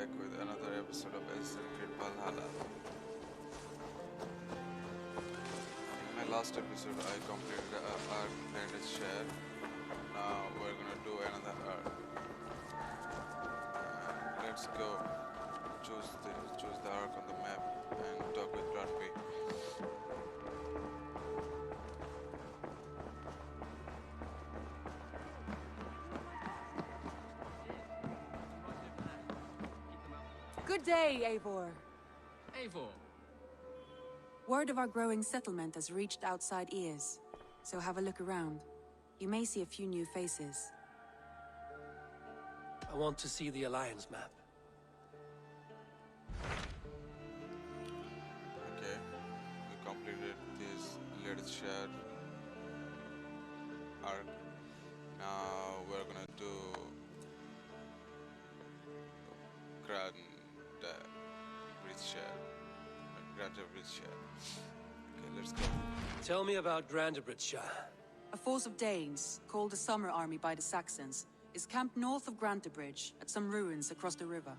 back with another episode of Valhalla. In my last episode, I completed our Grantebridgescire. Now we're gonna do another arc. Let's go. Choose the arc on the map and talk with Grantebridge. Good day, Eivor. Eivor. Word of our growing settlement has reached outside ears, so have a look around. You may see a few new faces. I want to see the Alliance map. Okay, we completed this Grantebridgescire arc. Now we're gonna do Grantebridgescire. Okay, let's go. Tell me about Grantebridgescire. A force of Danes, called the Summer Army by the Saxons, is camped north of Grantebridge at some ruins across the river.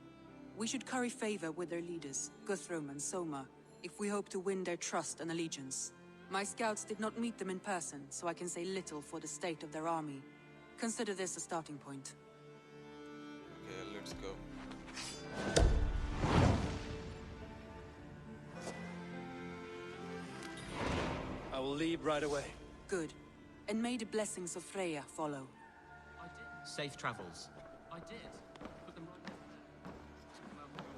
We should curry favor with their leaders, Guthrum and Soma, if we hope to win their trust and allegiance. My scouts did not meet them in person, so I can say little for the state of their army. Consider this a starting point. Okay, let's go. I will leave right away. Good. And may the blessings of Freya follow. I did. Safe travels. I did. Put them right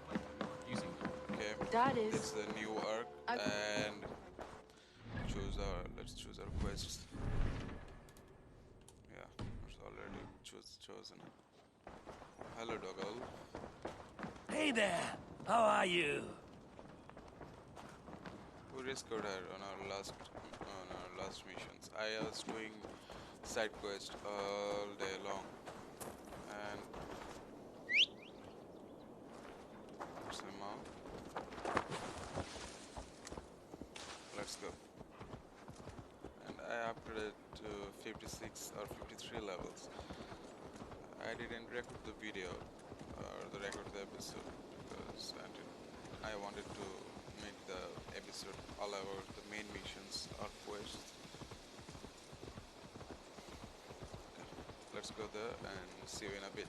there. Using them. Okay. That is... It's the new arc and let's choose our quests. Yeah, it's already chosen. Hello, Doggle. Hey there! How are you? We rescued her on our last missions. I was doing side quests all day long, and Soma. Let's go. And I upgraded to 56 or 53 levels. I didn't record the video or record the episode because I wanted to make the episode all about the main missions or quests. Okay, let's go there and see you in a bit.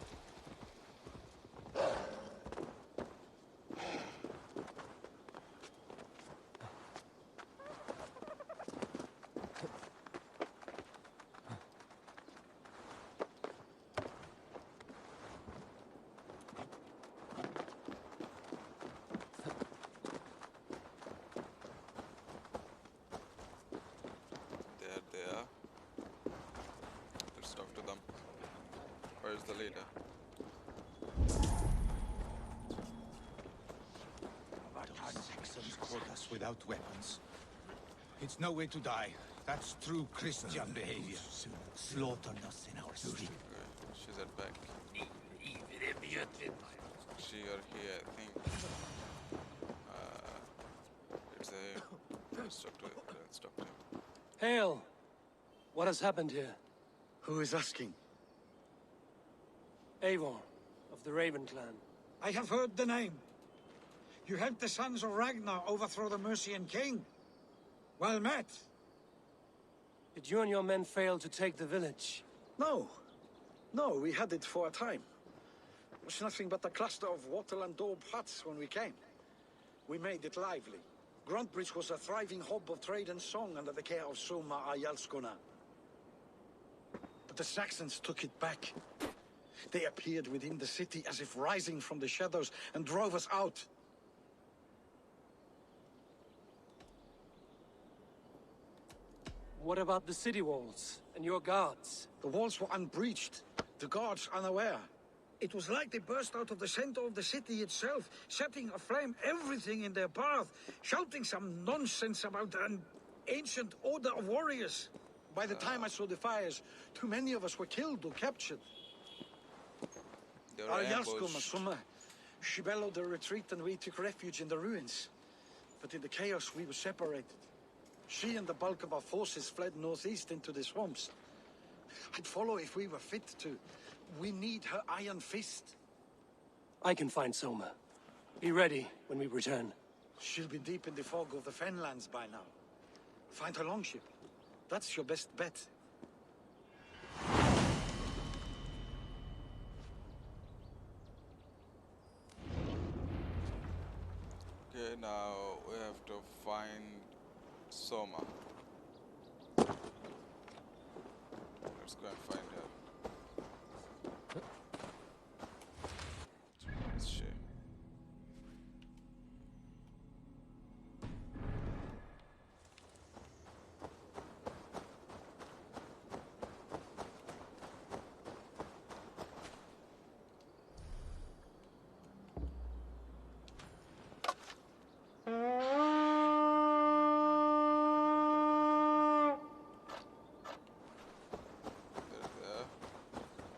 Let's talk to them. Where's the leader? The Saxons caught us without weapons. It's no way to die. That's true Christian behavior. Slaughtered us in our sleep. Okay, she's at back. She or he, I think. It's a... Let's talk to him. Hail! What has happened here? Who is asking? Eivor, of the Raven clan. I have heard the name. You helped the sons of Ragnar overthrow the Mercian king. Well met. Did you and your men fail to take the village? No. No, we had it for a time. It was nothing but a cluster of wattle and daub huts when we came. We made it lively. Grantebridge was a thriving hub of trade and song under the care of Soma Ayalskona. But the Saxons took it back. They appeared within the city as if rising from the shadows and drove us out. What about the city walls and your guards? The walls were unbreached, the guards unaware. It was like they burst out of the center of the city itself, setting aflame everything in their path, shouting some nonsense about an ancient order of warriors. By the time I saw the fires, too many of us were killed or captured. Ayalskona, she bellowed a retreat and we took refuge in the ruins. But in the chaos we were separated. She and the bulk of our forces fled northeast into the swamps. I'd follow if we were fit to. We need her iron fist. I can find Soma. Be ready when we return. She'll be deep in the fog of the Fenlands by now. Find her longship. That's your best bet. Okay, now we have to find Soma. Let's go and find her. Where is she? There,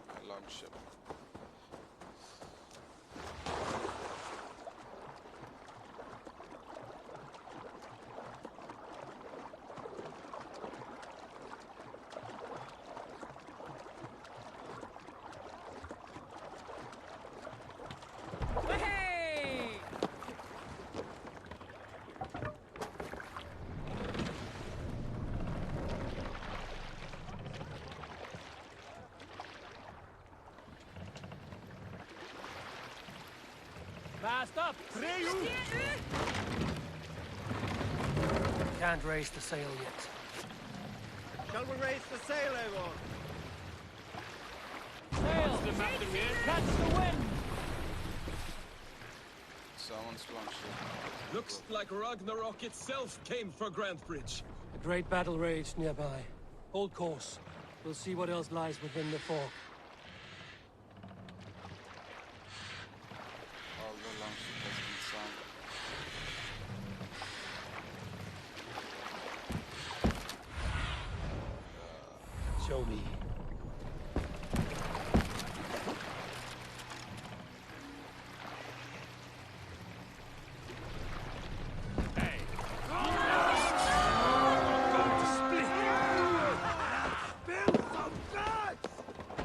my longship. Fast up! Can't raise the sail yet. Shall we raise the sail, Eivor? Sail! Catch the wind! Someone's longship. Looks like Ragnarok itself came for Grantebridge. A great battle raged nearby. Hold course. We'll see what else lies within the fog. All the longship has been sunk. Show me.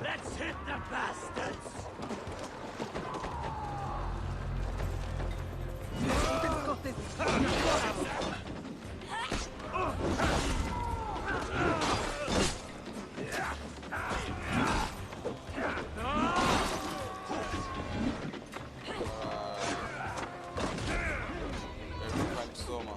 Let's hit the bastards! Every time Soma.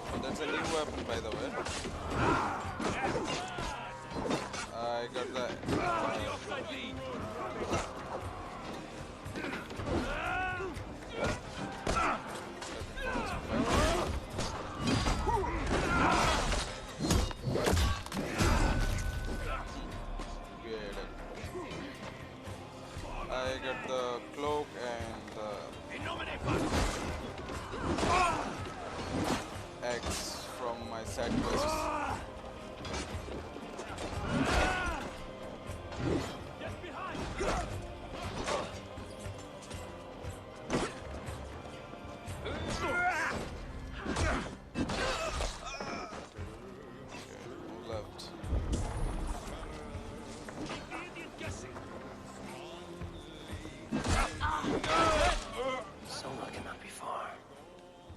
Oh, that's a new weapon, by the way. I got that. I got the cloak and the axe from my side quests. Left. Soma cannot be far.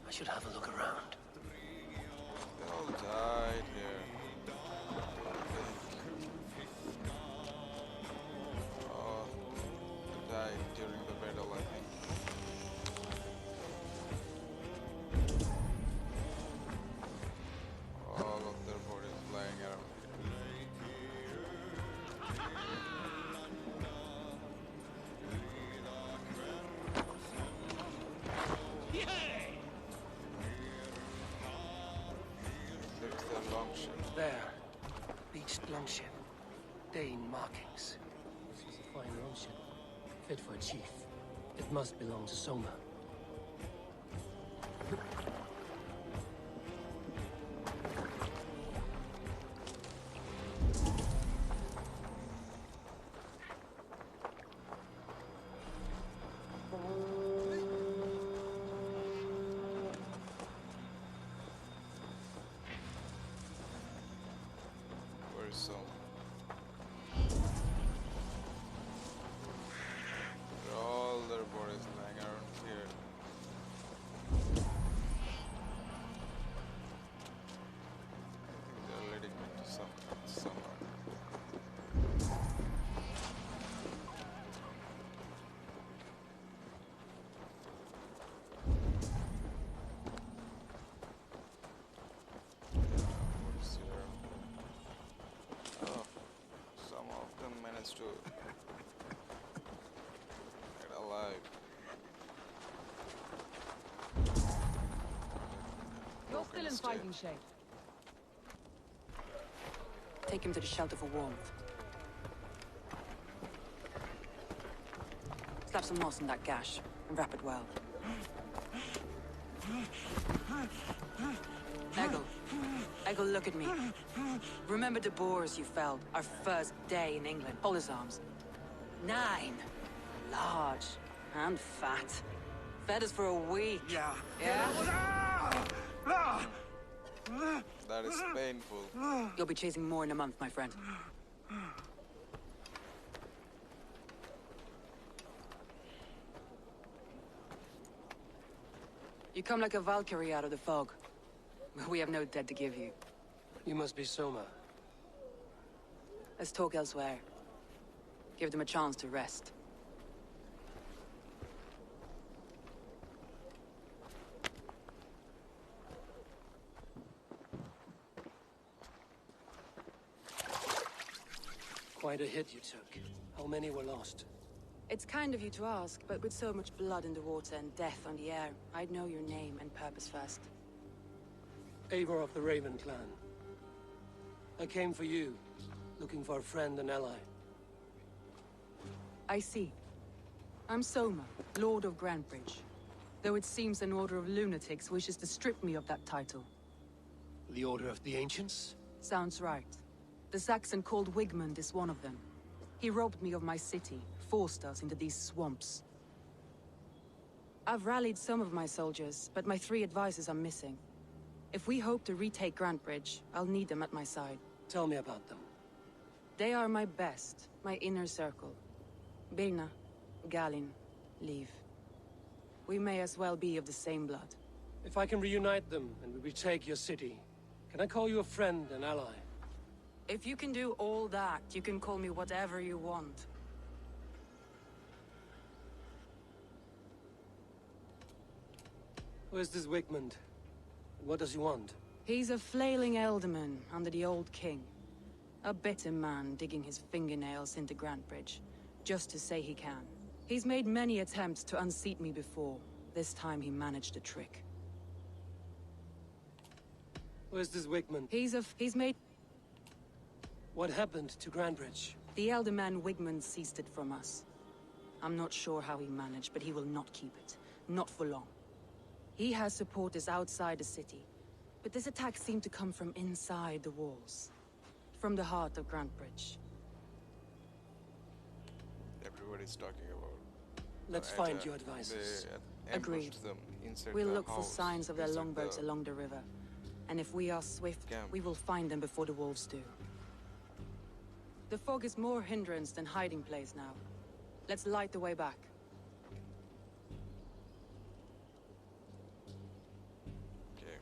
I should have a look around. They all died here. Oh, they died during the battle, I think. All of their bodies lying around here. There's their longship. There. Beached longship. Dane markings. This was a fine longship. Fit for a chief. It must belong to Soma. Where is Soma? managed to get alive. You're still in State. fighting shape. Take him to the shelter for warmth. Slap some moss in that gash and wrap it well. Eggle, look at me. Remember the boars you felled our first day in England? Hold his arms. 9. Large and fat. Fed us for a week. Yeah. Yeah? That is painful. You'll be chasing more in a month, my friend. You come like a Valkyrie out of the fog. We have no dead to give you. You must be Soma. Let's talk elsewhere. Give them a chance to rest. Quite a hit you took. How many were lost? It's kind of you to ask, but with so much blood in the water and death on the air, I'd know your name and purpose first. Eivor of the Raven clan. I came for you, looking for a friend and ally. I see. I'm Soma, Lord of Grantebridge. Though it seems an order of lunatics wishes to strip me of that title. The Order of the Ancients? Sounds right. The Saxon called Wigmund is one of them. He robbed me of my city, forced us into these swamps. I've rallied some of my soldiers, but my 3 advisors are missing. If we hope to retake Grantebridge, I'll need them at my side. Tell me about them. They are my best, my inner circle. Birna, Galin, Leave. We may as well be of the same blood. If I can reunite them and we retake your city, can I call you a friend and ally? If you can do all that, you can call me whatever you want. Where's this Wigmund? What does he want? He's a flailing elderman under the old king. A bitter man digging his fingernails into Grantebridge, just to say he can. He's made many attempts to unseat me before. This time he managed a trick. Where's this Wigmund? He's made... What happened to Grantebridge? The elderman Wigmund seized it from us. I'm not sure how he managed, but he will not keep it. Not for long. He has supporters outside the city. But this attack seemed to come from inside the walls. From the heart of Grantebridge. Everybody's talking about. Let's find your advisors. Agreed. Them inside We'll the look for house, signs of their inside longboats the along the river. And if we are swift, camp. we will find them before the wolves do. The fog is more hindrance than hiding place now. Let's light the way back. Okay.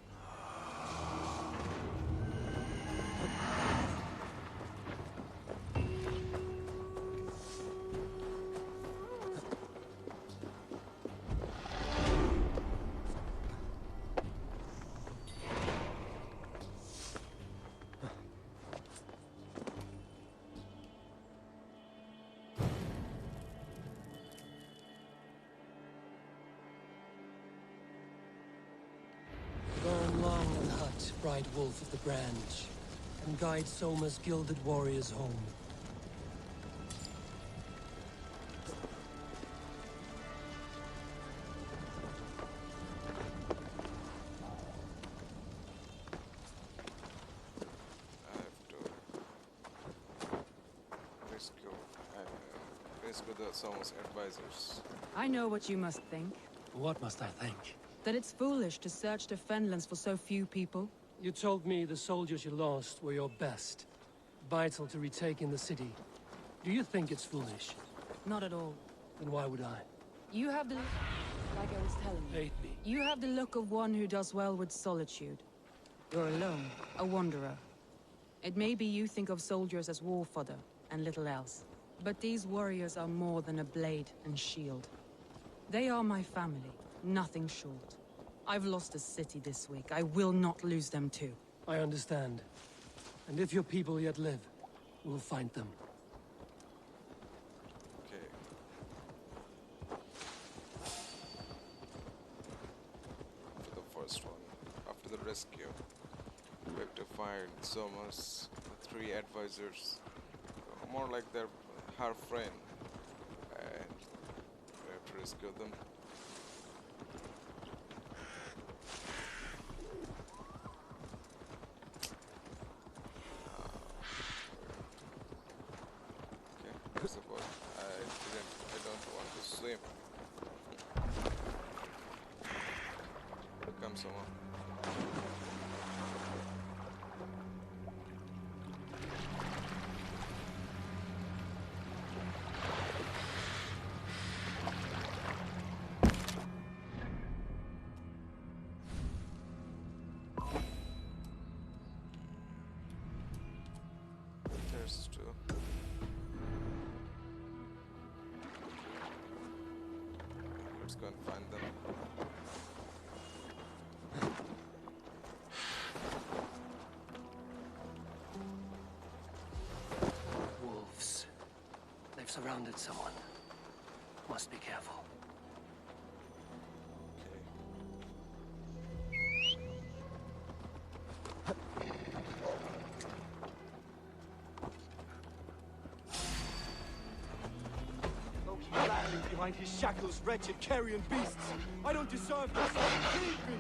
Burn long and hut, bright wolf of the branch, and guide Soma's gilded warriors home. I have to rescue the Soma's advisors. I know what you must think. What must I think? That it's foolish to search the Fenlands for so few people. You told me the soldiers you lost were your best. Vital to retaking the city. Do you think it's foolish? Not at all. Then why would I? You have the... Like I was telling you. Hate me. You have the look of one who does well with solitude. You're alone, a wanderer. It may be you think of soldiers as war fodder, and little else. But these warriors are more than a blade and shield. They are my family, nothing short. I've lost a city this week. I will not lose them too. I understand. And if your people yet live, we'll find them. to find Soma's three advisors, more like their her friend, and we have to rescue them. Okay, suppose I don't want to swim. Come, Soma. There's two. Let's go and find them. Wolves. They've surrounded someone. Must be careful. Laughing behind his shackles, wretched carrion beasts. I don't deserve this. Leave me.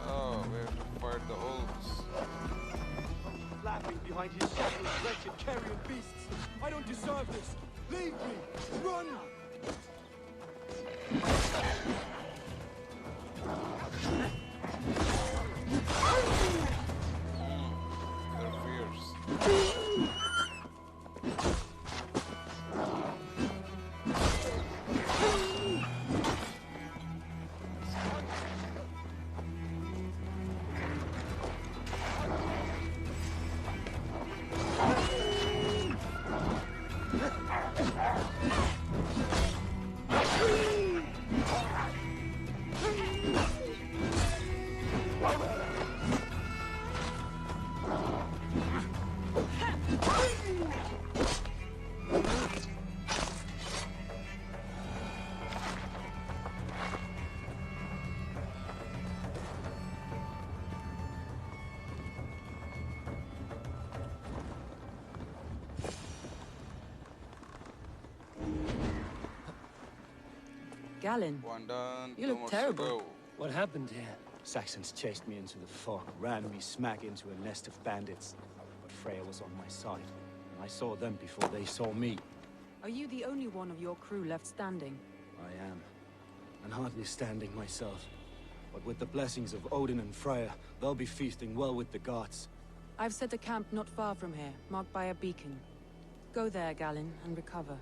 Oh, we have to fight the wolves. Laughing behind his shackles, wretched carrion beasts. I don't deserve this. Leave me. Run. They're fierce. Galen, One done, you two look more terrible. to go. What happened here? Saxons chased me into the fog, ran me smack into a nest of bandits. But Freya was on my side, and I saw them before they saw me. Are you the only one of your crew left standing? I am. And hardly standing myself. But with the blessings of Odin and Freya, they'll be feasting well with the gods. I've set a camp not far from here, marked by a beacon. Go there, Galen, and recover.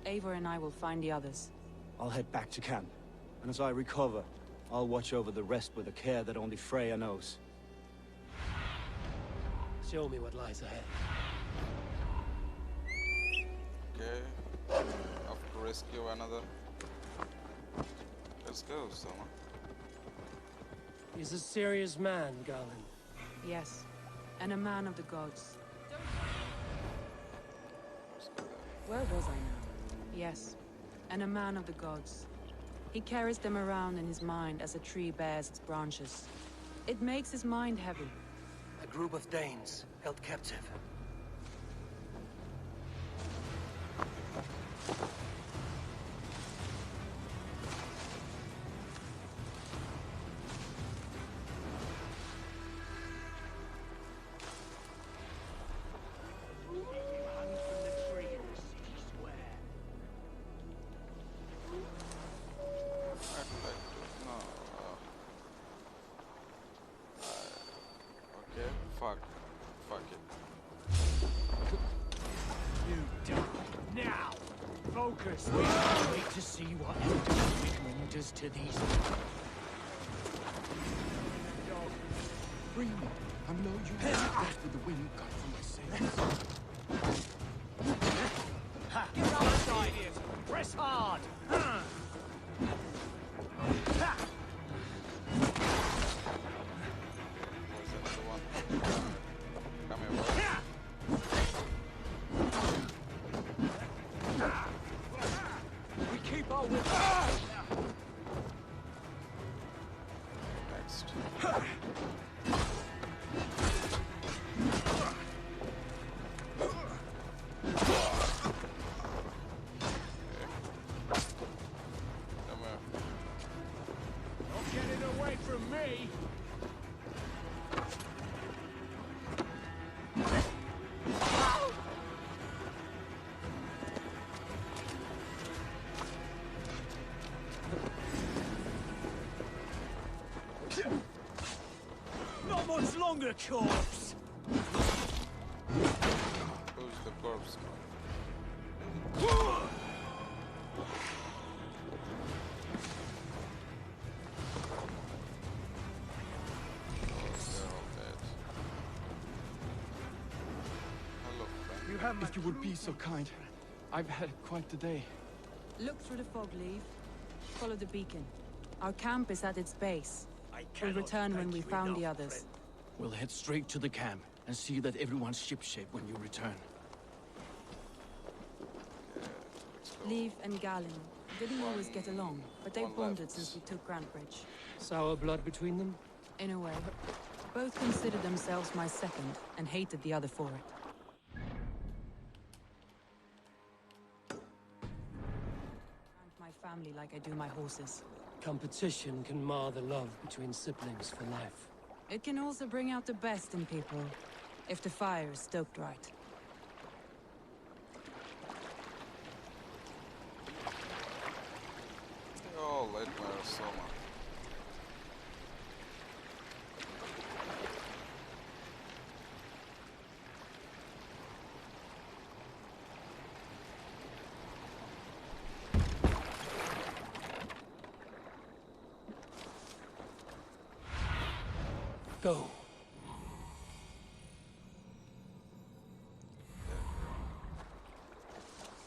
Eivor and I will find the others. I'll head back to camp, and as I recover, I'll watch over the rest with a care that only Freya knows. Show me what lies ahead. Okay. Have to rescue another. Let's go, Soma. He's a serious man, Galen. Yes, and a man of the gods. Let's go there. Where was I now? Yes, and a man of the gods. He carries them around in his mind as a tree bears its branches. It makes his mind heavy. A group of Danes held captive. I'd like to... No. Okay, fuck. Fuck it. You die now. Focus. We can't wait to see what Wickman does to these. Free me. I know you death with the wind cut from my sails. Get outside here. Press hard! Where's another one? Come here, boy. We keep our wits. Next. Come here. Don't get it away from me. Not much longer, corpse! Who's the corpse now? They're all dead. Hello, friend. If you would be so kind. I've had quite the day. Look through the fog, Leave. Follow the beacon. Our camp is at its base. We'll return when we found the others. We'll head straight to the camp and see that everyone's shipshape when you return. Let's go. Leave and Galen didn't always get along, but they've One bonded left. since we took Grantebridge. Sour blood between them? In a way. Both considered themselves my second, and hated the other for it. And my family like I do my horses. Competition can mar the love between siblings for life. It can also bring out the best in people, if the fire is stoked right. Oh, let me Soma. Go.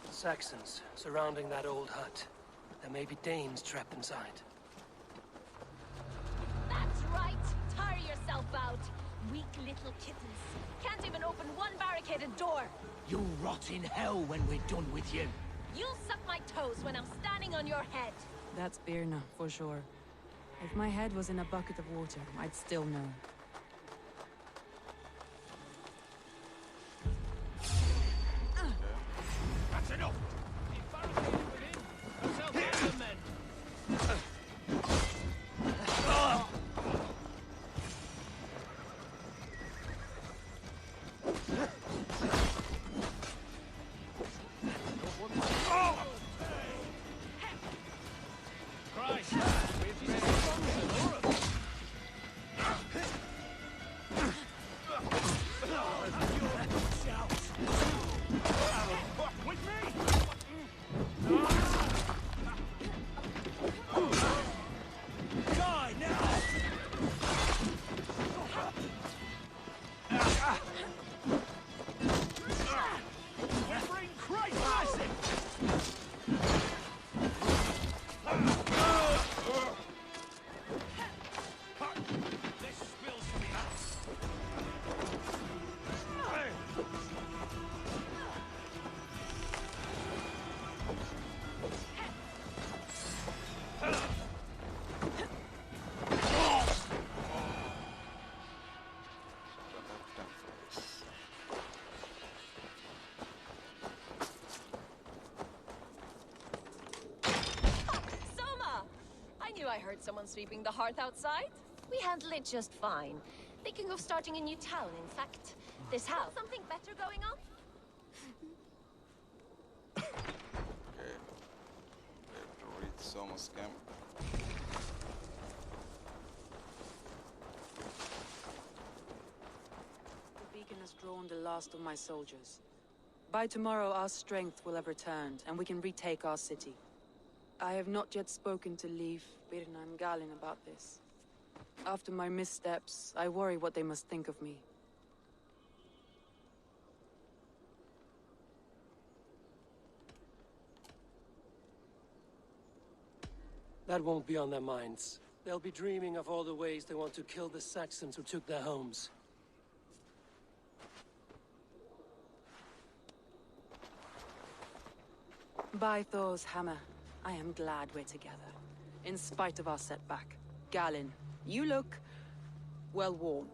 Saxons surrounding that old hut. There may be Danes trapped inside. That's right! Tire yourself out! Weak little kittens. Can't even open one barricaded door! You'll rot in hell when we're done with you. You'll suck my toes when I'm standing on your head! That's Birna, for sure. If my head was in a bucket of water, I'd still know. That's enough! He's barricaded within! That's how bad the men! Christ! We've made a with me! Die now! We bring Christ blessing! This spills to the house. Don't have time for this. Soma! I knew I heard someone sweeping the hearth outside. We handle it just fine. Thinking of starting a new town, in fact. This house. Something better going on? Okay. We have to reach Soma's camp. The beacon has drawn the last of my soldiers. By tomorrow, our strength will have returned, and we can retake our city. I have not yet spoken to Leif, Birna, and Galen about this. After my missteps, I worry what they must think of me. That won't be on their minds. They'll be dreaming of all the ways they want to kill the Saxons who took their homes. By Thor's hammer, I am glad we're together. In spite of our setback. Galen, you look... well worn.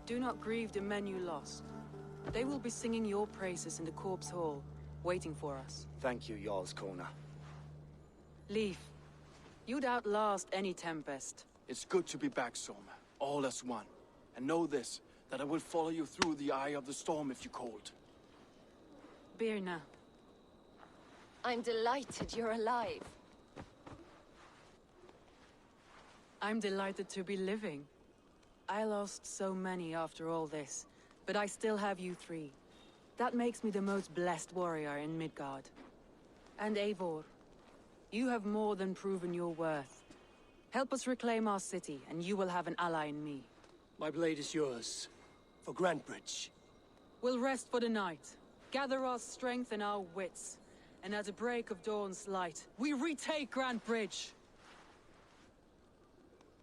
Do not grieve the men you lost. They will be singing your praises in the Corpse Hall, waiting for us. Thank you, Jarl's Kona. Leif, you'd outlast any tempest. It's good to be back, Soma. All as one. And know this, that I will follow you through the eye of the storm if you called. Birna. I'm delighted you're alive. I'm delighted to be living. I lost so many after all this, but I still have you three. That makes me the most blessed warrior in Midgard. And Eivor, you have more than proven your worth. Help us reclaim our city, and you will have an ally in me. My blade is yours. For Grantebridge. We'll rest for the night, gather our strength and our wits, and at the break of dawn's light, we retake Grantebridge!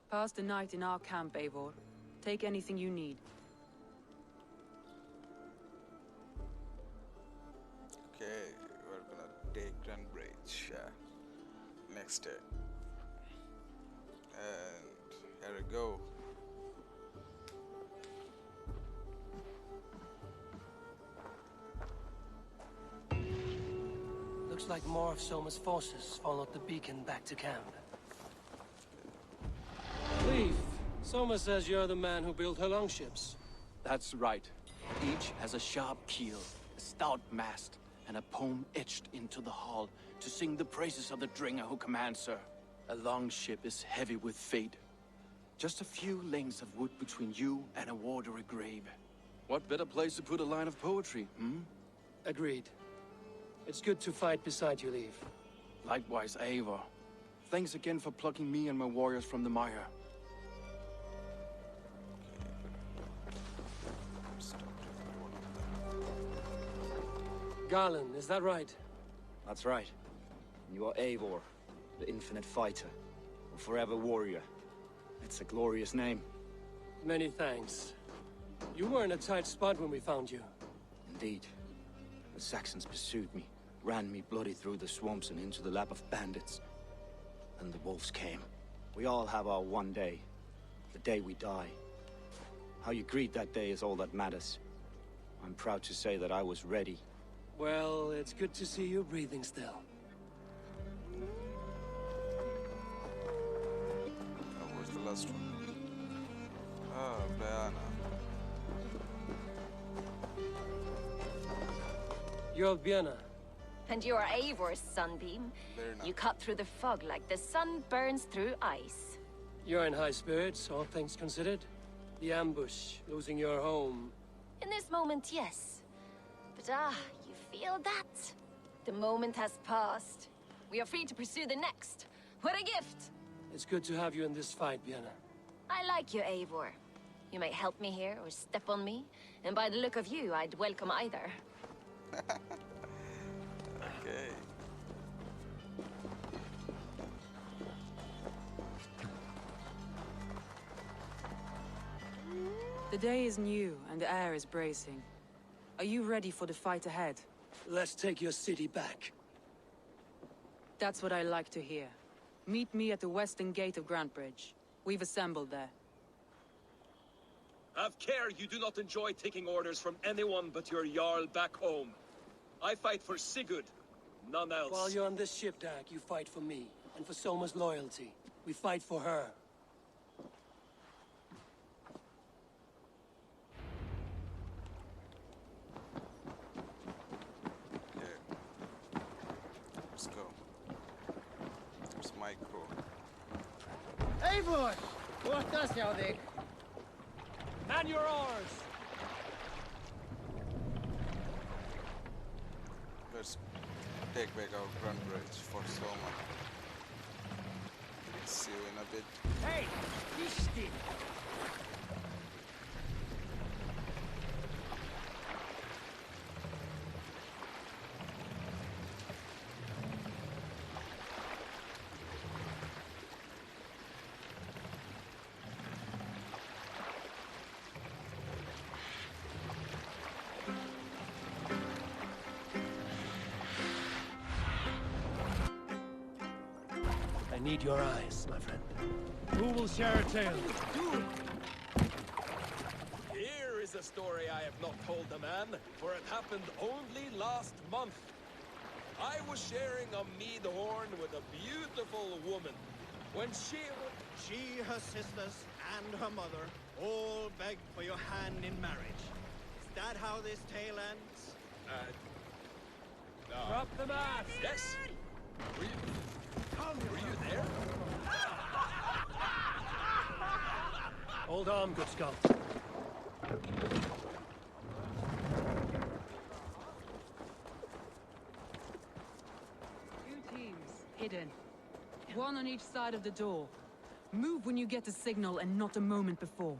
Pass the night in our camp, Eivor. Take anything you need. Okay, we're gonna take Grantebridge next day. And here we go. Looks like more of Soma's forces followed the beacon back to camp. Leif, Soma says you're the man who built her longships. That's right. Each has a sharp keel, a stout mast, and a poem etched into the hull to sing the praises of the Dringer who commands her. A longship is heavy with fate. Just a few lengths of wood between you and a watery grave. What better place to put a line of poetry, hmm? Agreed. It's good to fight beside you, Leif. Likewise, Eivor. Thanks again for plucking me and my warriors from the mire. Galen, is that right? That's right. You are Eivor, the infinite fighter, a forever warrior. It's a glorious name. Many thanks. You were in a tight spot when we found you. Indeed. The Saxons pursued me, ran me bloody through the swamps and into the lap of bandits. And the wolves came. We all have our one day. The day we die. How you greet that day is all that matters. I'm proud to say that I was ready. Well, it's good to see you breathing still. That was the last one. Ah, Diana. You're Birna. And you are Eivor's sunbeam. You cut through the fog like the sun burns through ice. You're in high spirits, all things considered. The ambush, losing your home. In this moment, yes. But you feel that? The moment has passed. We are free to pursue the next. What a gift! It's good to have you in this fight, Birna. I like you, Eivor. You may help me here or step on me, and by the look of you, I'd welcome either. Okay. The day is new and the air is bracing. Are you ready for the fight ahead? Let's take your city back. That's what I like to hear. Meet me at the western gate of Grantebridge. We've assembled there. Have care you do not enjoy taking orders from anyone but your Jarl back home. I fight for Sigurd, none else. While you're on this ship, Dag, you fight for me, and for Soma's loyalty. We fight for her. Okay. Let's go. There's my crew. Eivor! Bortas jag dig! Man your oars! Let's take back our Grantebridge for Soma. See you in a bit. Hey! Kishti! I need your eyes, my friend. Who will share a tale? Here is a story I have not told the man, for it happened only last month. I was sharing a mead horn with a beautiful woman. When she, her sisters, and her mother all begged for your hand in marriage. Is that how this tale ends? Drop the mask! Yes! Were you there? Hold on, good skull. Two teams, hidden. One on each side of the door. Move when you get the signal and not a moment before.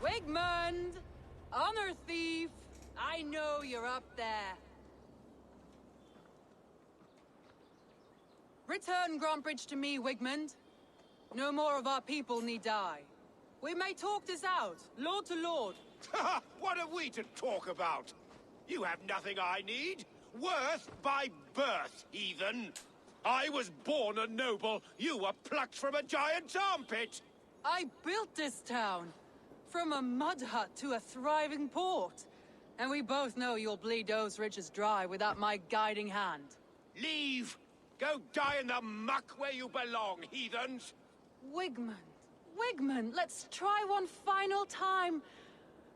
Wigmund! Honor thief! I know you're up there. Return Grantebridge to me, Wigmund. No more of our people need die. We may talk this out, lord to lord. What have we to talk about? You have nothing I need. Worth by birth, heathen. I was born a noble. You were plucked from a giant's armpit. I built this town. From a mud hut to a thriving port. And we both know you'll bleed those riches dry without my guiding hand. Leave! Go die in the muck where you belong, heathens! Wigmund, let's try one final time.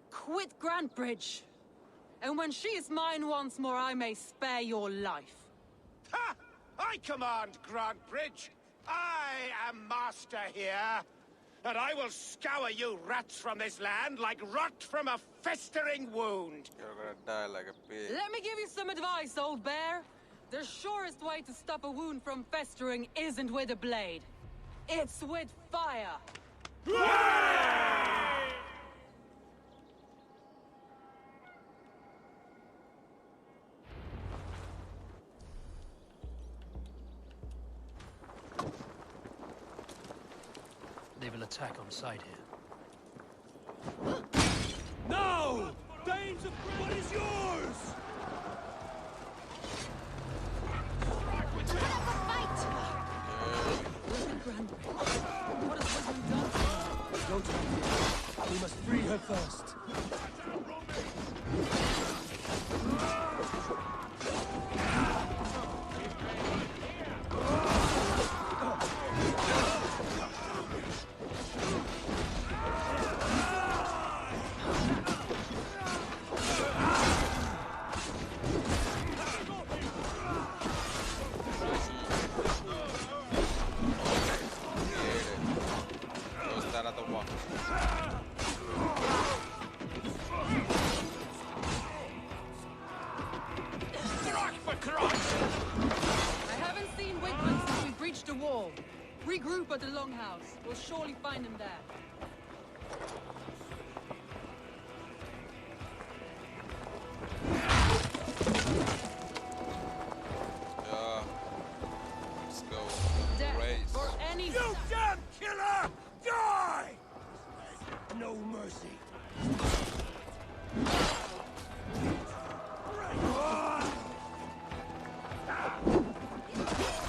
Quit Grantebridge. And when she is mine once more, I may spare your life. Ha! I command Grantebridge. I am master here. And I will scour you rats from this land like rot from a festering wound. You're gonna die like a pig. Let me give you some advice, old bear. The surest way to stop a wound from festering isn't with a blade. It's with fire. They will attack on sight here. No! Danes of what is yours? What has Wigmund done to you? Go to her. We must free her first. Regroup at the Longhouse. We'll surely find him there. Yeah. Let's go. Death Race. for any... You damn killer! Die! No mercy.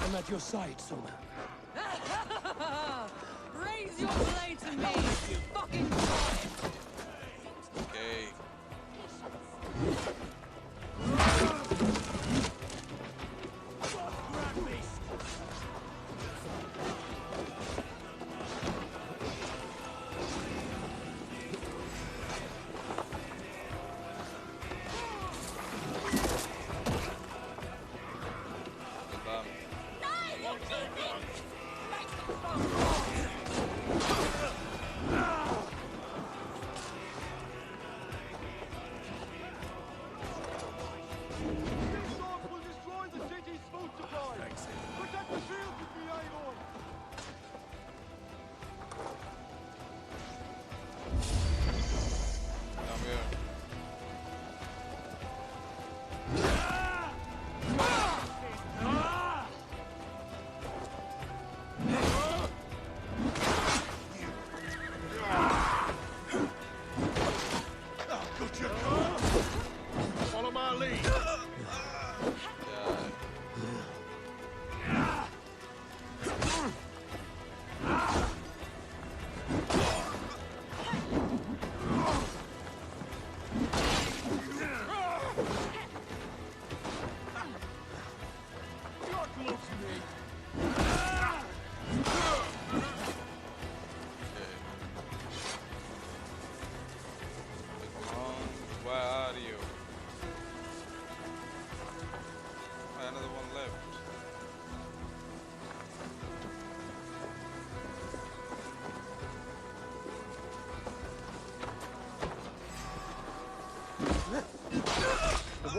I'm at your side, Soma. Raise your blade to me, you fucking boy! Okay.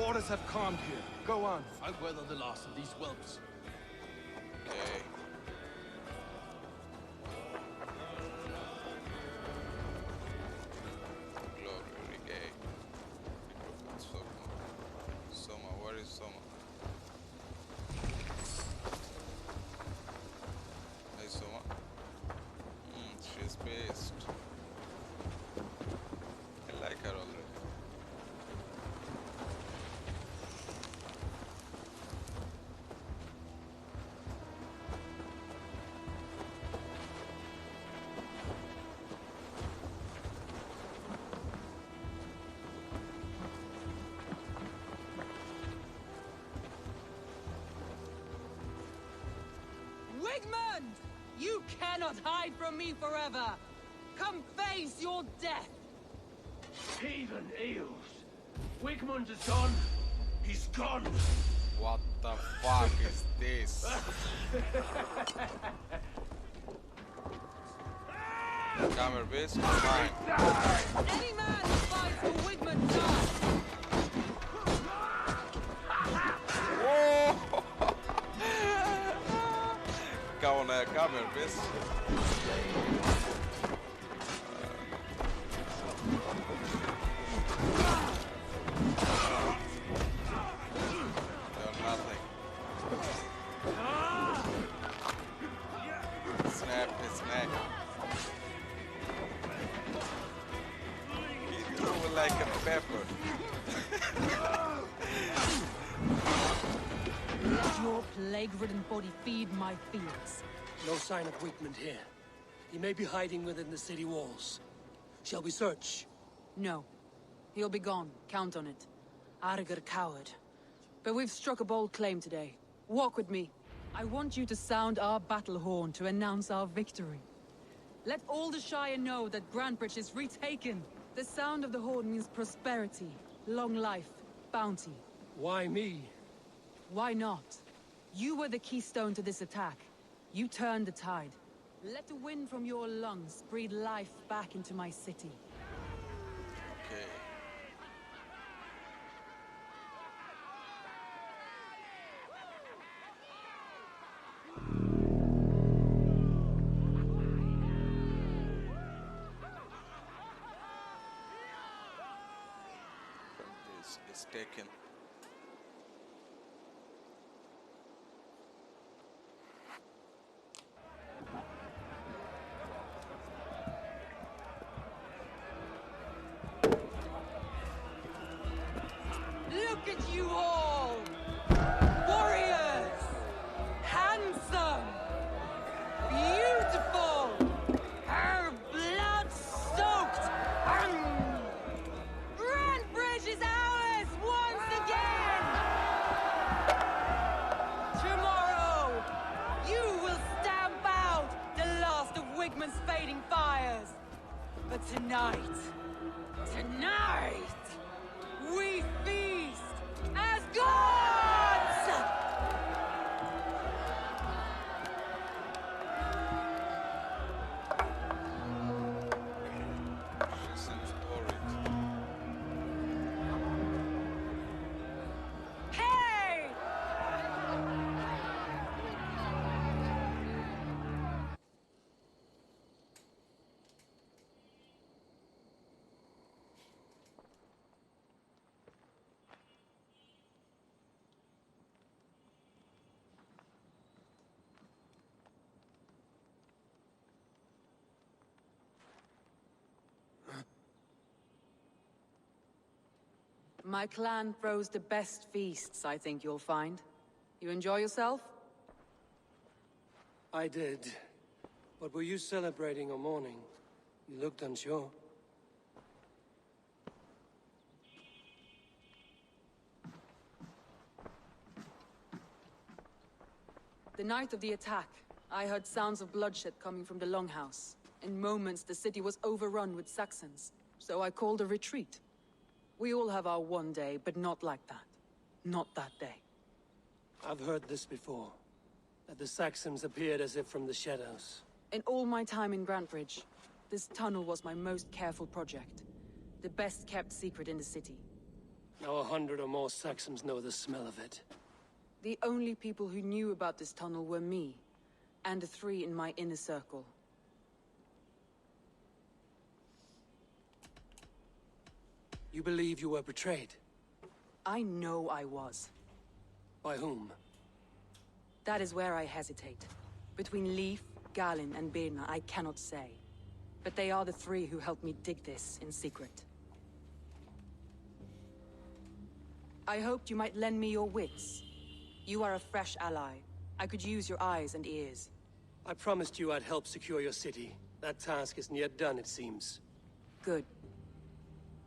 waters have calmed here. Go on. I'll weather the loss of these whelps. Okay. Glory gay. Soma, where is Soma? Hey Soma. She's pissed. I like her already. Wigmund! You cannot hide from me forever! Come face your death! Heathen eels. Wigmund is gone. He's gone. What the fuck is this? Come here, bitch. Mine. Any man who fights for Wigmund dies! Whoa! Come here, bitch. You're nothing. Snap his neck. He threw it like a pepper. Let your plague-ridden body feed my fields. No sign of Wigmund here. He may be hiding within the city walls. Shall we search? No. He'll be gone. Count on it. Arger coward. But we've struck a bold claim today. Walk with me. I want you to sound our battle horn to announce our victory. Let all the Shire know that Grantebridge is retaken. The sound of the horn means prosperity, long life, bounty. Why me? Why not? You were the keystone to this attack. You turned the tide. Let the wind from your lungs breathe life back into my city. Okay. This is taken. Look at you all! Warriors! Handsome! Beautiful! Her blood-soaked! Grantebridge is ours once again! Tomorrow, you will stamp out the last of Wigmund's fading fires. But tonight, we feast as gods! She seems worried. Hey! My clan throws the best feasts, I think you'll find. You enjoy yourself? I did. But were you celebrating or mourning? You looked unsure. The night of the attack, I heard sounds of bloodshed coming from the Longhouse. In moments, the city was overrun with Saxons, so I called a retreat. We all have our one day, but not like that. Not that day. I've heard this before. That the Saxons appeared as if from the shadows. In all my time in Grantebridge, this tunnel was my most careful project. The best kept secret in the city. Now 100 or more Saxons know the smell of it. The only people who knew about this tunnel were me, and the 3 in my inner circle. You believe you were betrayed? I know I was. By whom? That is where I hesitate. Between Leif, Galinn, and Birna, I cannot say. But they are the 3 who helped me dig this in secret. I hoped you might lend me your wits. You are a fresh ally. I could use your eyes and ears. I promised you I'd help secure your city. That task isn't yet done, it seems. Good.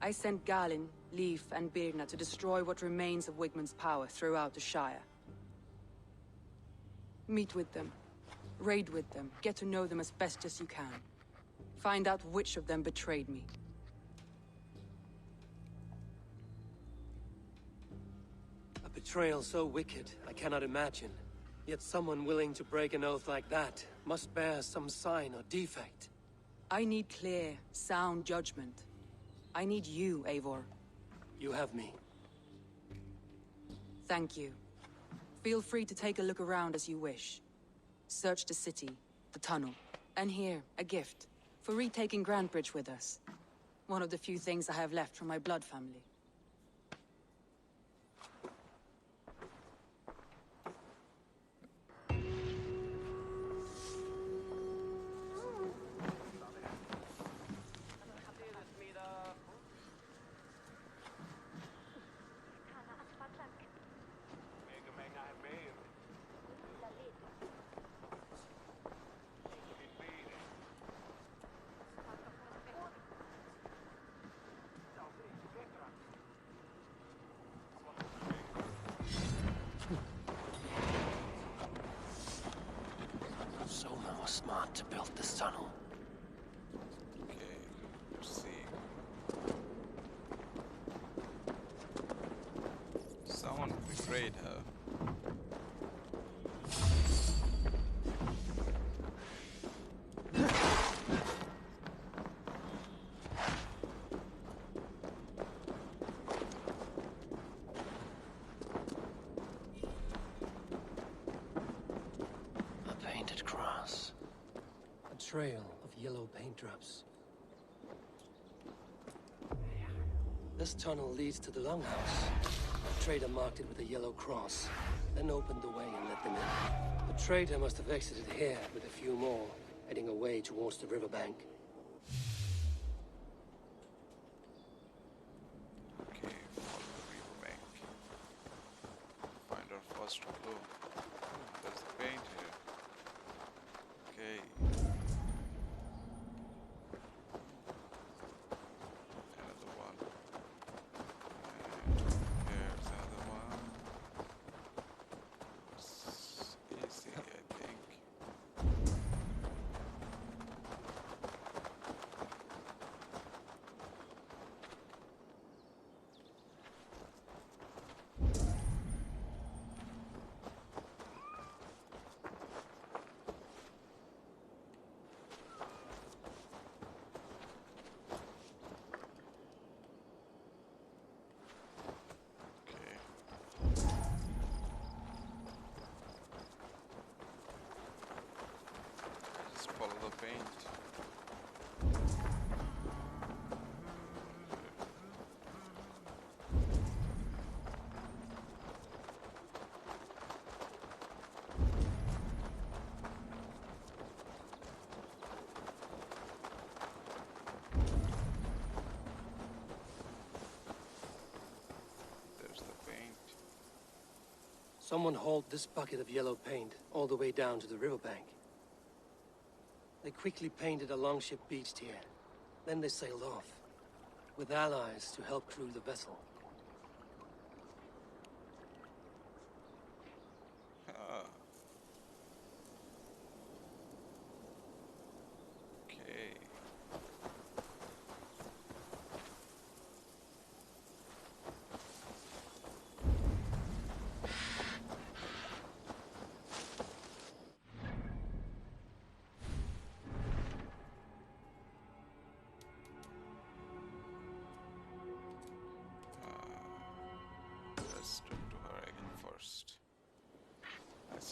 I sent Galinn, Leif, and Birna to destroy what remains of Wigmund's power throughout the Shire. Meet with them. Raid with them. Get to know them as best as you can. Find out which of them betrayed me. A betrayal so wicked, I cannot imagine. Yet someone willing to break an oath like that must bear some sign or defect. I need clear, sound judgment. I need you, Eivor. You have me. Thank you. Feel free to take a look around as you wish. Search the city, the tunnel, and here, a gift. For retaking Grantebridge with us. One of the few things I have left from my blood family. Soma was smart to build this tunnel. Okay, let's see. Someone betrayed her. A painted cross. A trail of yellow paint drops. This tunnel leads to the Longhouse. The trader marked it with a yellow cross, then opened the way and let them in. The trader must have exited here with a few more, heading away towards the riverbank. Okay, follow the riverbank. Find our first clue. There's the paint here. Okay. Another one. And here's another one. It's easy, I think. Okay. Just follow the paint. There's the paint. Someone hauled this bucket of yellow paint all the way down to the riverbank. They quickly painted a longship beached here. Then they sailed off, with allies to help crew the vessel. Ah. Okay.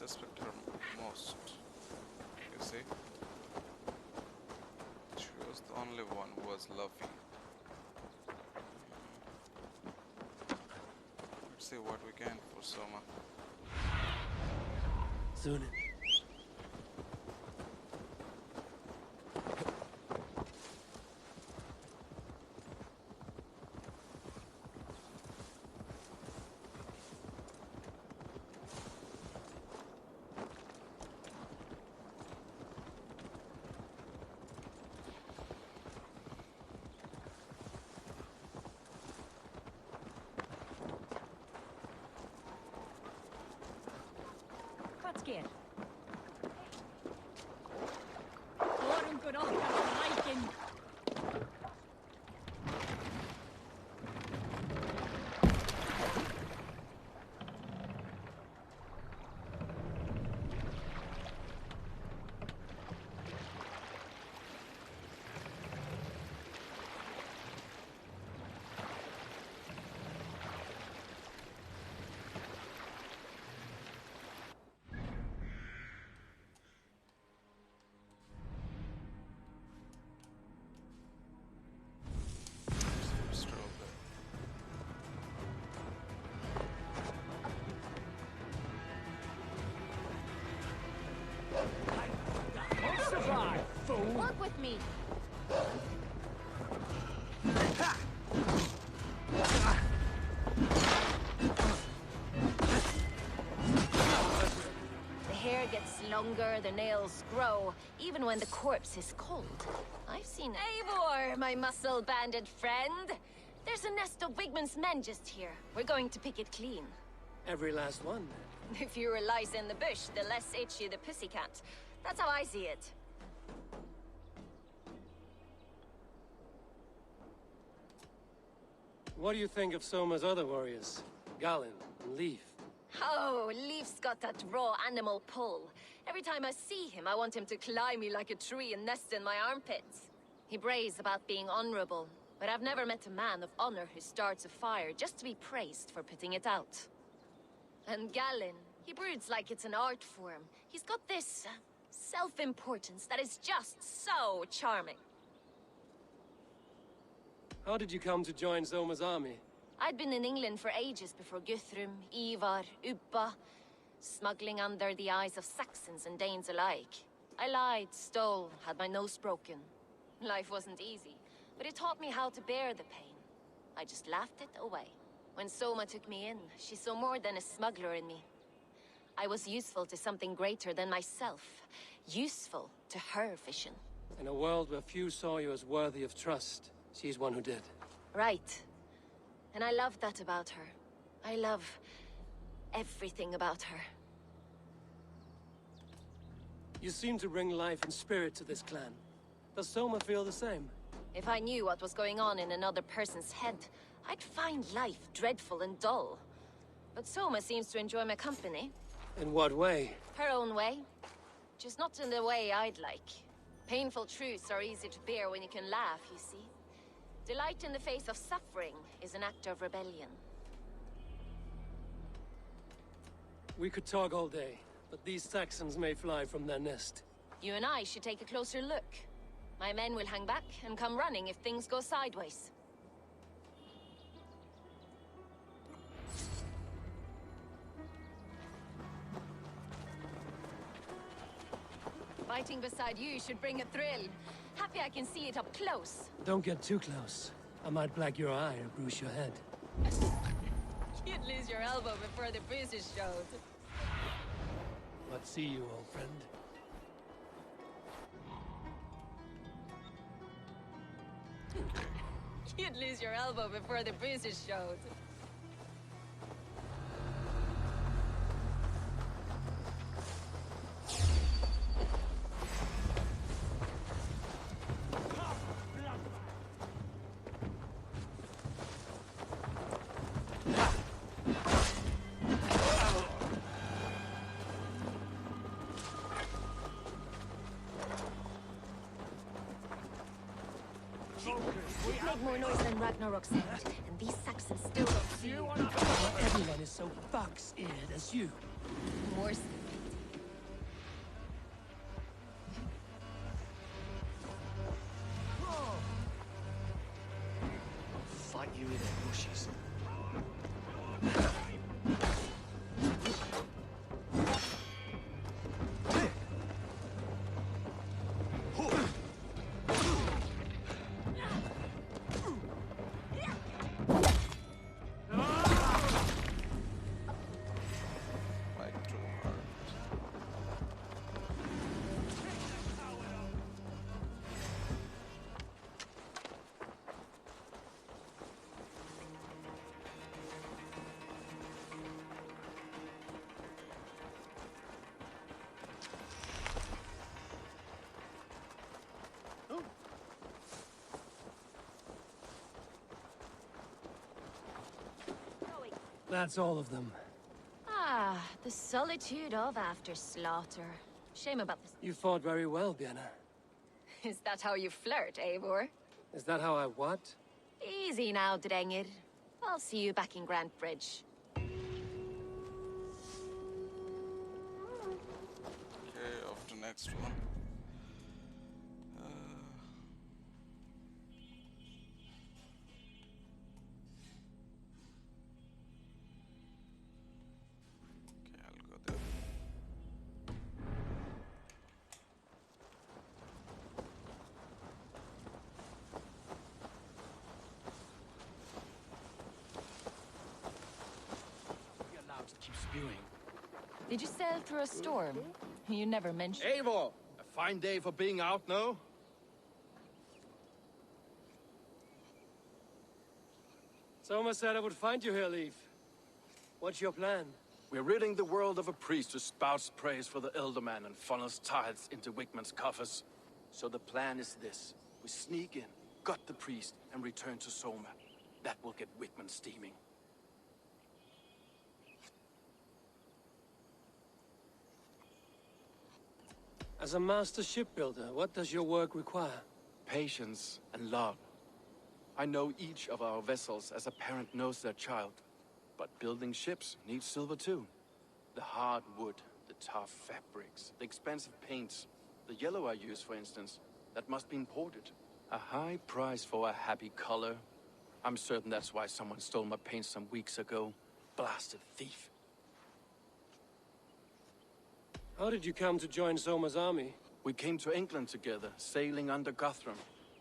suspect her most. You see? She was the only one who was loving. Let's see what we can for Soma. Soon. Scared. Lorun går opp av marken. Work with me. The hair gets longer, the nails grow, even when the corpse is cold. I've seen Eivor, my muscle-banded friend. There's a nest of Wigman's men just here. We're going to pick it clean. Every last one. The fewer lice in the bush, the less itchy the pussycat. That's how I see it. What do you think of Soma's other warriors? Galen and Leaf? Oh, Leaf's got that raw animal pull. Every time I see him, I want him to climb me like a tree and nest in my armpits. He brays about being honorable, but I've never met a man of honor who starts a fire just to be praised for putting it out. And Galen, he broods like it's an art form. He's got this self-importance that is just so charming. How did you come to join Soma's army? I'd been in England for ages before Guthrum, Eivor, Ubba, smuggling under the eyes of Saxons and Danes alike. I lied, stole, had my nose broken. Life wasn't easy, but it taught me how to bear the pain. I just laughed it away. When Soma took me in, she saw more than a smuggler in me. I was useful to something greater than myself. Useful to her vision. In a world where few saw you as worthy of trust, she's one who did. Right. And I love that about her. I love everything about her. You seem to bring life and spirit to this clan. Does Soma feel the same? If I knew what was going on in another person's head, I'd find life dreadful and dull. But Soma seems to enjoy my company. In what way? Her own way. Just not in the way I'd like. Painful truths are easy to bear when you can laugh, you see. Delight in the face of suffering is an act of rebellion. We could talk all day, but these Saxons may fly from their nest. You and I should take a closer look. My men will hang back and come running if things go sideways. Fighting beside you should bring a thrill. Happy I can see it up close. Don't get too close. I might black your eye or bruise your head. You'd lose your elbow before the bruises showed. But see you, old friend. You'd lose your elbow before the bruises showed. We've made more noise than Ragnarok's end, and these Saxons still don't see you. Not everyone is so fox-eared as you. More speed. That's all of them. Ah, the solitude of after slaughter. Shame about this. You fought very well, Bianna. Is that how you flirt, Eivor? Is that how I what? Easy now, Drengir. I'll see you back in Grantebridge. Okay, off to next one. Okay, I'll go there. You're allowed to keep spewing. Did you sail through a storm? You never mentioned. Eivor! A fine day for being out, no? Soma said I would find you here, Leif. What's your plan? We're ridding the world of a priest who spouts praise for the Elderman and funnels tithes into Wickman's coffers. So the plan is this. We sneak in, gut the priest, and return to Soma. That will get Wickman steaming. As a master shipbuilder, what does your work require? Patience and love. I know each of our vessels as a parent knows their child. But building ships needs silver too. The hard wood, the tough fabrics, the expensive paints. The yellow I use, for instance, that must be imported. A high price for a happy color. I'm certain that's why someone stole my paint some weeks ago. Blasted thief. How did you come to join Soma's army? We came to England together, sailing under Guthrum.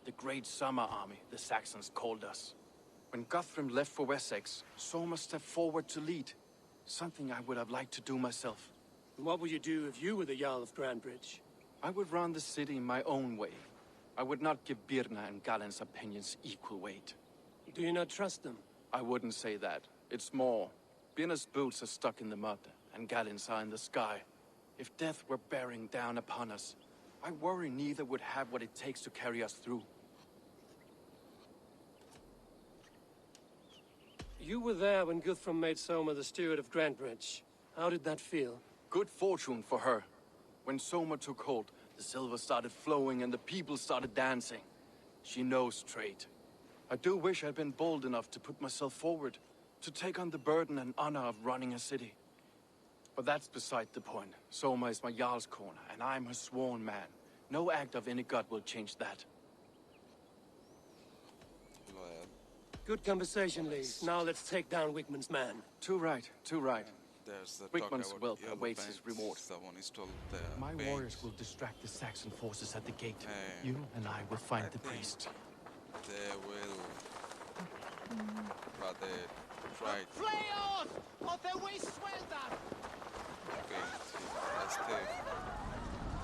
The great summer army, the Saxons called us. When Guthrum left for Wessex, Soma stepped forward to lead. Something I would have liked to do myself. What would you do if you were the Jarl of Grantebridge? I would run the city my own way. I would not give Birna and Galen's opinions equal weight. Do you not trust them? I wouldn't say that. It's more. Birna's boots are stuck in the mud, and Galen's are in the sky. If death were bearing down upon us, I worry neither would have what it takes to carry us through. You were there when Guthrum made Soma the steward of Grantebridge. How did that feel? Good fortune for her. When Soma took hold, the silver started flowing and the people started dancing. She knows trade. I do wish I'd been bold enough to put myself forward, to take on the burden and honor of running a city. But that's beside the point. Soma is my Jarl's corner, and I'm her sworn man. No act of any god will change that. Loyal. Good conversation, Leif. Now let's take down Wickman's man. Too right, too right. There's the Wickman's talk about wealth yellow awaits his paints. reward. Someone stole the My paint. warriors will distract the Saxon forces at the gate. Hey, You and I will find I the think priest. They will rather try to Flails! Of the way swelder! paint him as thief.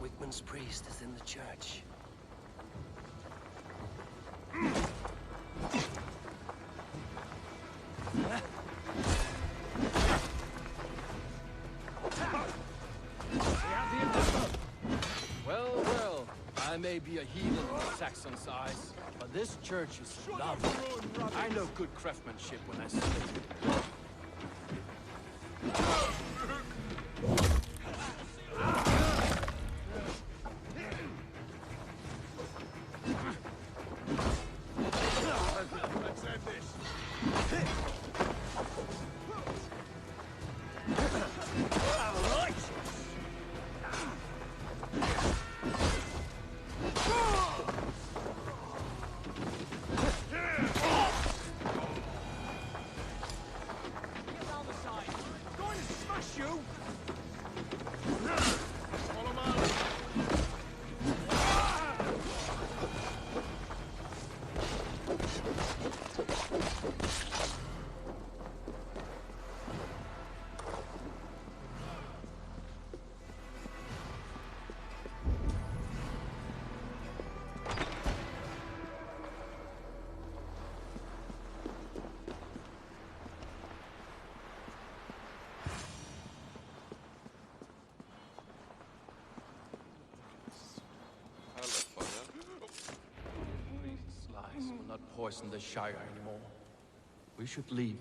Wickman's priest is in the church. Well, well, I may be a heathen in the Saxons' eyes, but this church is lovely. I know good craftsmanship when I see it. Hello, father. These lies will not poison the Shire anymore. We should leave.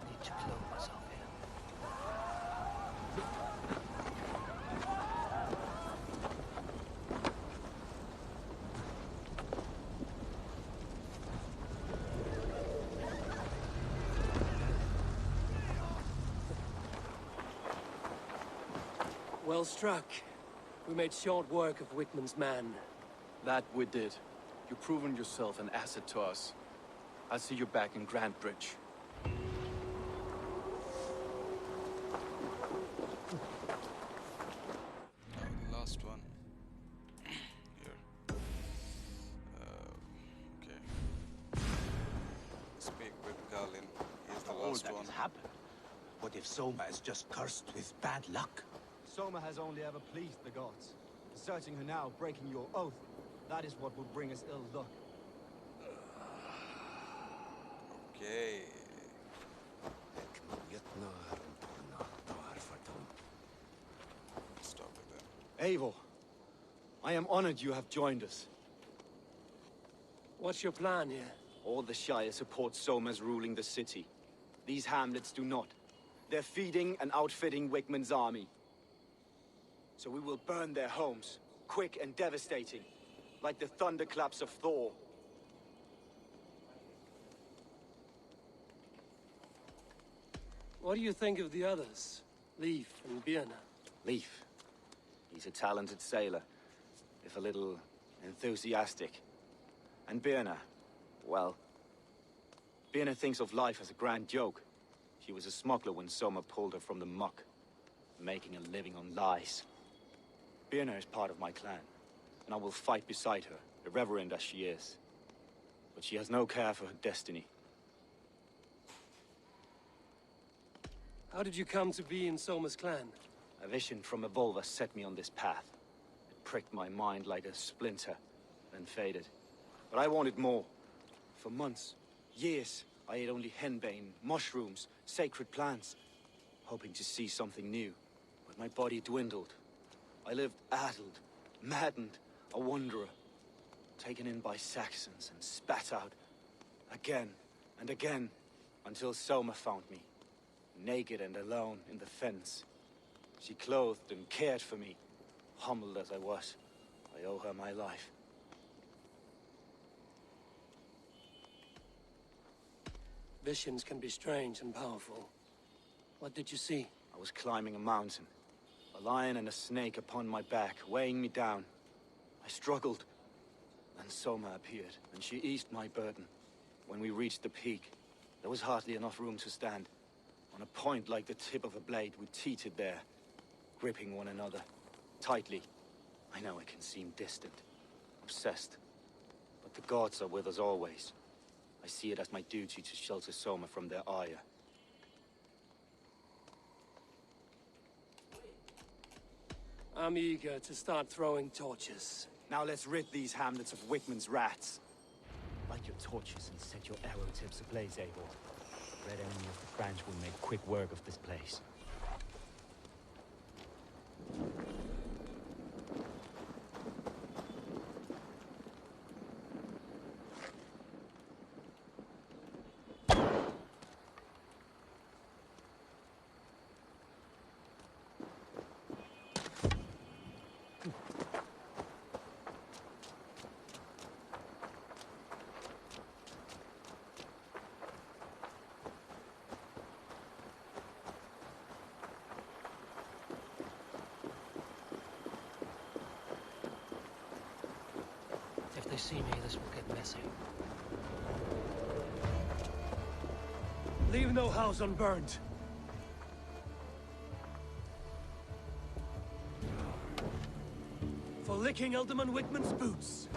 Need to clothe myself here. Well struck. We made short work of Wickman's man. That we did. You've proven yourself an asset to us. I'll see you back in Grantebridge. Now the last one. Here. Okay. Speak with Galin. He's the All last that one. has happened. What if Soma is just cursed with bad luck? Soma has only ever pleased the gods. Deserting her now, breaking your oath, that is what will bring us ill luck. Okay. Stop with that. Eivor, I am honored you have joined us. What's your plan here? All the Shire support Soma's ruling the city. These hamlets do not. They're feeding and outfitting Wickman's army. So we will burn their homes, quick and devastating, like the thunderclaps of Thor. What do you think of the others? Leif and Birna? Leif. He's a talented sailor, if a little enthusiastic. And Birna, well, Birna thinks of life as a grand joke. She was a smuggler when Soma pulled her from the muck, making a living on lies. Birna is part of my clan, and I will fight beside her, irreverent as she is. But she has no care for her destiny. How did you come to be in Soma's clan? A vision from Evolva set me on this path. It pricked my mind like a splinter, then faded. But I wanted more. For months, years, I ate only henbane, mushrooms, sacred plants, hoping to see something new. But my body dwindled. I lived addled, maddened, a wanderer, taken in by Saxons and spat out again and again, until Soma found me, naked and alone in the fens. She clothed and cared for me, humbled as I was. I owe her my life. Visions can be strange and powerful. What did you see? I was climbing a mountain, a lion and a snake upon my back, weighing me down. I struggled. Then Soma appeared, and she eased my burden. When we reached the peak, there was hardly enough room to stand. On a point like the tip of a blade, we teetered there, gripping one another, tightly. I know it can seem distant, obsessed, but the gods are with us always. I see it as my duty to shelter Soma from their ire. I'm eager to start throwing torches. Now let's rid these hamlets of Wickman's rats. Light your torches and set your arrow tips ablaze, Eivor. Red enemy of the branch will make quick work of this place. they see me, this will get messy. Leave no house unburned. For licking Alderman Wigman's boots.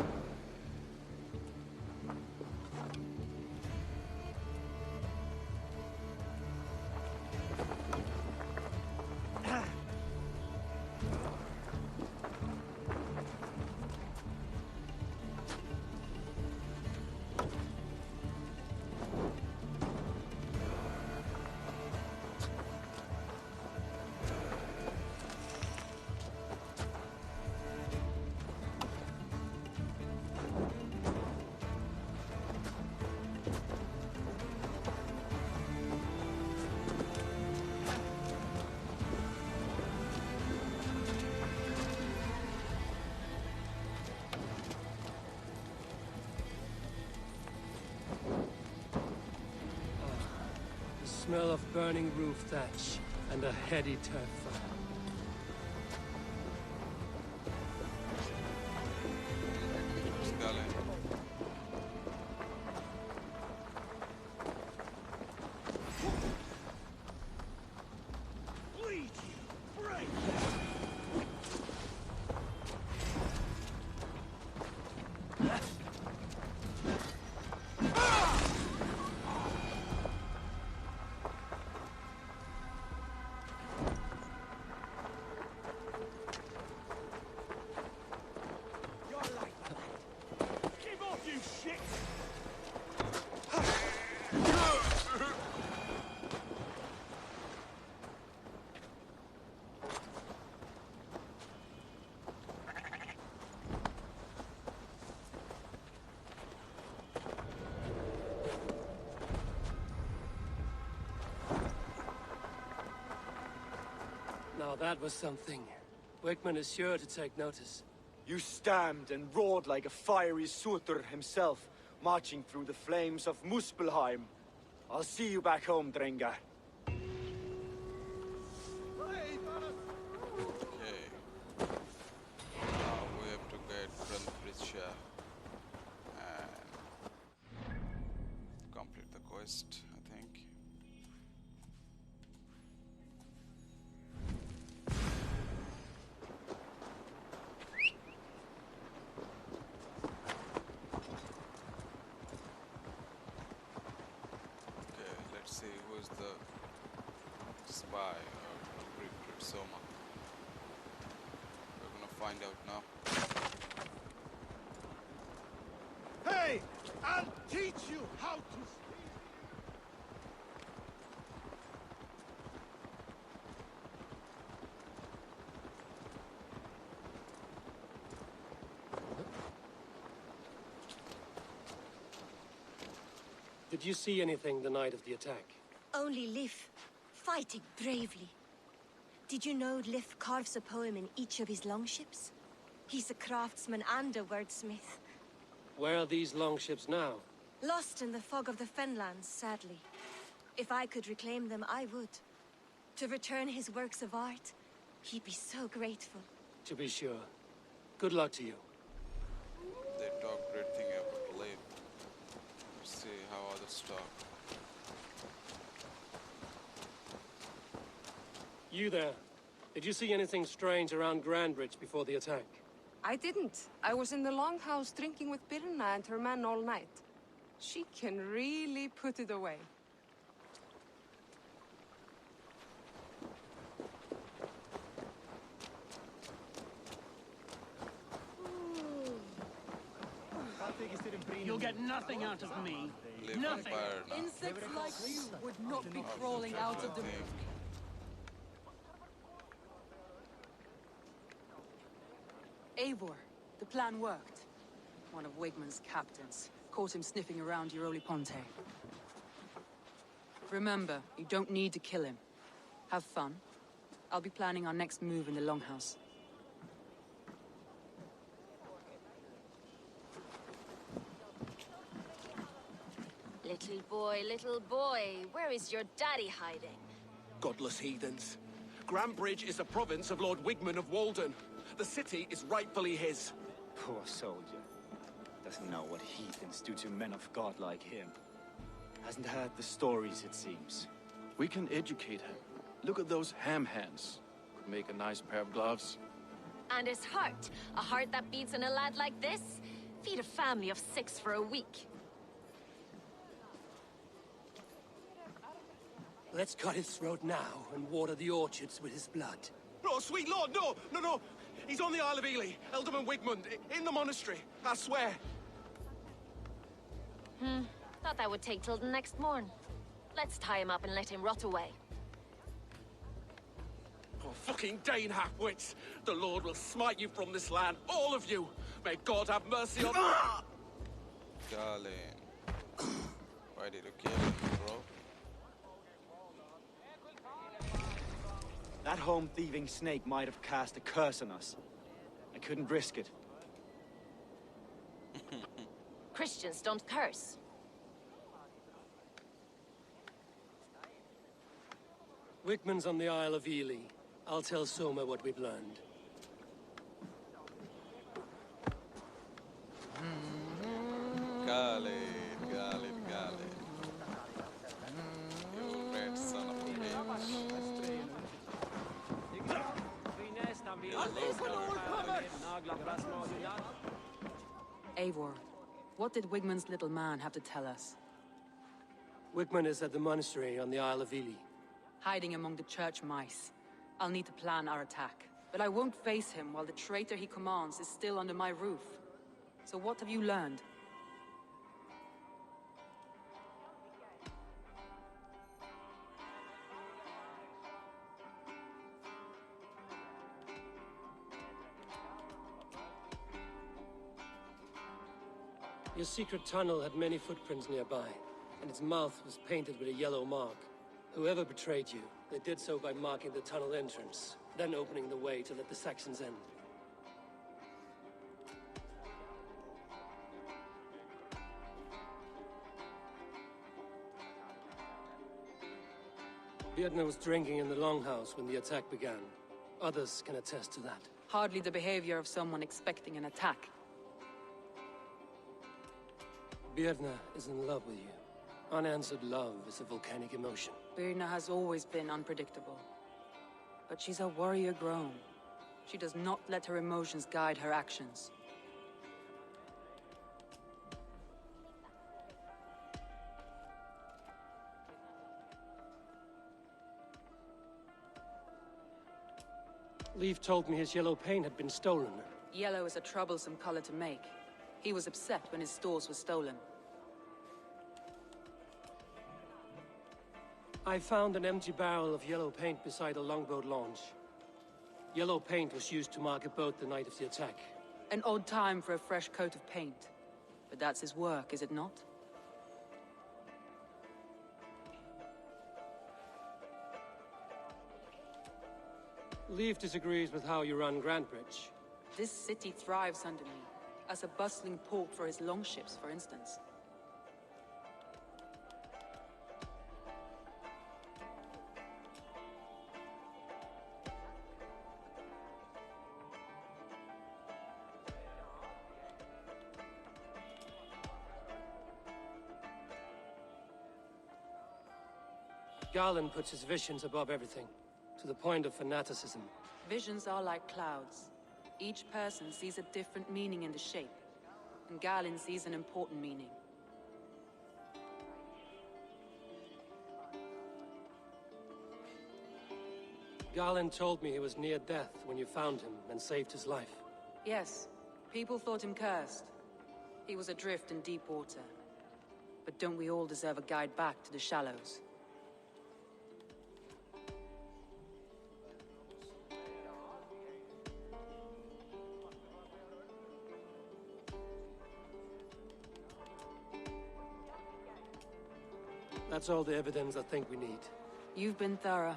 The smell of burning roof thatch and a heady turf fire. Now that was something. Wigman is sure to take notice. You stamped and roared like a fiery Surtur himself, marching through the flames of Muspelheim. I'll see you back home, Drengar. Okay. Now we have to get Grantebridgescire and complete the quest, I think. Let's see who is the spy of Soma. We're gonna find out now. Hey! I'll teach you how to speak! Did you see anything the night of the attack? Only Lif, fighting bravely. Did you know Lif carves a poem in each of his longships? He's a craftsman and a wordsmith. Where are these longships now? Lost in the fog of the Fenlands, sadly. If I could reclaim them, I would. To return his works of art, he'd be so grateful. To be sure. Good luck to you. They talk great thing about Leif. Let's see how others talk. You there. Did you see anything strange around Grantebridge before the attack? I didn't. I was in the longhouse drinking with Birna and her men all night. She can really put it away. You'll get nothing out of me. Nothing. Insects like you would not be crawling out of the... Eivor, the plan worked. One of Wigman's captains caught him sniffing around Euroli Ponte. Remember, you don't need to kill him. Have fun. I'll be planning our next move in the Longhouse. Little boy, where is your daddy hiding? Godless heathens. Grantebridge is a province of Lord Wigman of Walden. The city is rightfully his. Poor soldier. Doesn't know what heathens do to men of God like him. Hasn't heard the stories, it seems. We can educate him. Look at those ham hands. Could make a nice pair of gloves. And his heart. A heart that beats in a lad like this. Feed a family of 6 for a week. Let's cut his throat now and water the orchards with his blood. No, sweet lord, no! No, no! He's on the Isle of Ely, Ealdorman Wigmund, in the monastery, I swear. Thought that would take till the next morn. Let's tie him up and let him rot away. Oh, fucking Dane half-wits! The Lord will smite you from this land, all of you! May God have mercy on... Darling. Why did you kill him, bro? That home-thieving snake might have cast a curse on us. I couldn't risk it. Christians don't curse. Wickman's on the Isle of Ely. I'll tell Soma what we've learned. Got it. You red son of a bitch. Eivor, what did Wigman's little man have to tell us? Wickman is at the monastery on the Isle of Ely. Hiding among the church mice. I'll need to plan our attack. But I won't face him while the traitor he commands is still under my roof. So what have you learned? Your secret tunnel had many footprints nearby, and its mouth was painted with a yellow mark. Whoever betrayed you, they did so by marking the tunnel entrance, then opening the way to let the Saxons in. Björn was drinking in the longhouse when the attack began. Others can attest to that. Hardly the behavior of someone expecting an attack. Birna is in love with you. Unanswered love is a volcanic emotion. Birna has always been unpredictable. But she's a warrior grown. She does not let her emotions guide her actions. Leif told me his yellow paint had been stolen. Yellow is a troublesome color to make. He was upset when his stores were stolen. I found an empty barrel of yellow paint beside a longboat launch. Yellow paint was used to mark a boat the night of the attack. An odd time for a fresh coat of paint. But that's his work, is it not? Leif disagrees with how you run Grantebridge. This city thrives under me. As a bustling port for his longships, for instance. Garland puts his visions above everything, to the point of fanaticism. Visions are like clouds. Each person sees a different meaning in the shape, and Galen sees an important meaning. Garland told me he was near death when you found him and saved his life. Yes, people thought him cursed. He was adrift in deep water. But don't we all deserve a guide back to the shallows? That's all the evidence I think we need. You've been thorough.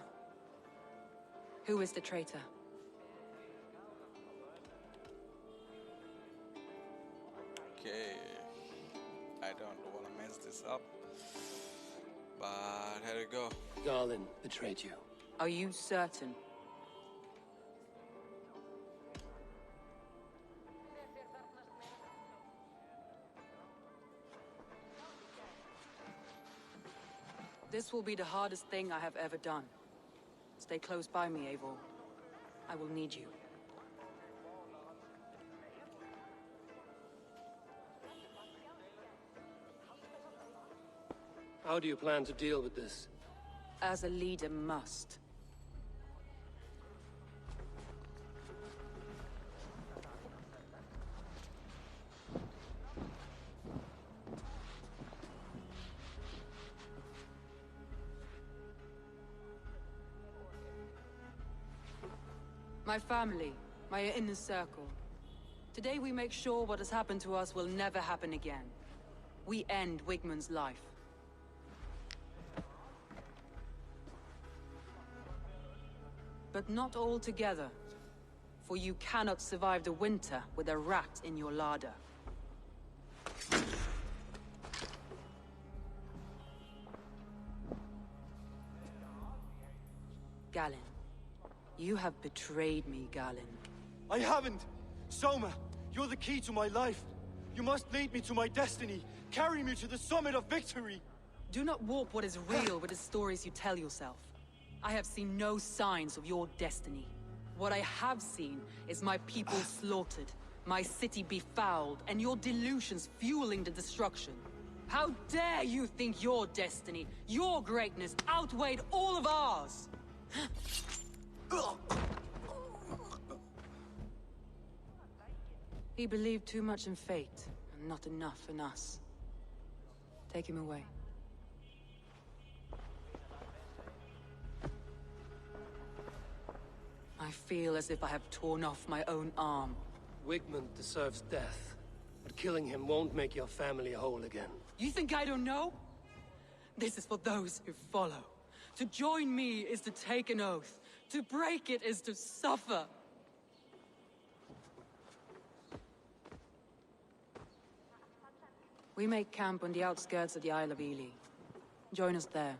Who is the traitor? Okay. I don't want to mess this up. But here we go. Garland betrayed you. Are you certain? This will be the hardest thing I have ever done. Stay close by me, Eivor. I will need you. How do you plan to deal with this? As a leader must. My family, my inner circle. Today we make sure what has happened to us will never happen again. We end Wigmund's life. But not all together. For you cannot survive the winter with a rat in your larder. Galen. You have betrayed me, Galen. I haven't! Soma, you're the key to my life. You must lead me to my destiny. Carry me to the summit of victory. Do not warp what is real with the stories you tell yourself. I have seen no signs of your destiny. What I have seen is my people slaughtered, my city befouled, and your delusions fueling the destruction. How dare you think your destiny, your greatness, outweighed all of ours? He believed too much in fate, and not enough in us. Take him away. I feel as if I have torn off my own arm. Wigmund deserves death, but killing him won't make your family whole again. You think I don't know? This is for those who follow. To join me is to take an oath. To break it is to suffer. We make camp on the outskirts of the Isle of Ely. Join us there.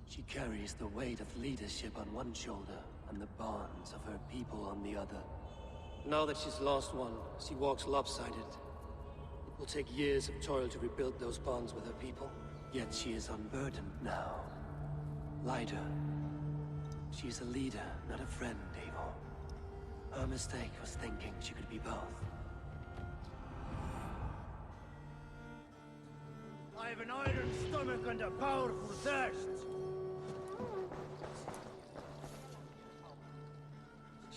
She carries the weight of leadership on one shoulder and the bonds of her people on the other. Now that she's lost one, she walks lopsided. It will take years of toil to rebuild those bonds with her people. Yet she is unburdened now. Lighter. She's a leader, not a friend, Eivor. Her mistake was thinking she could be both. I've an iron stomach and a powerful thirst.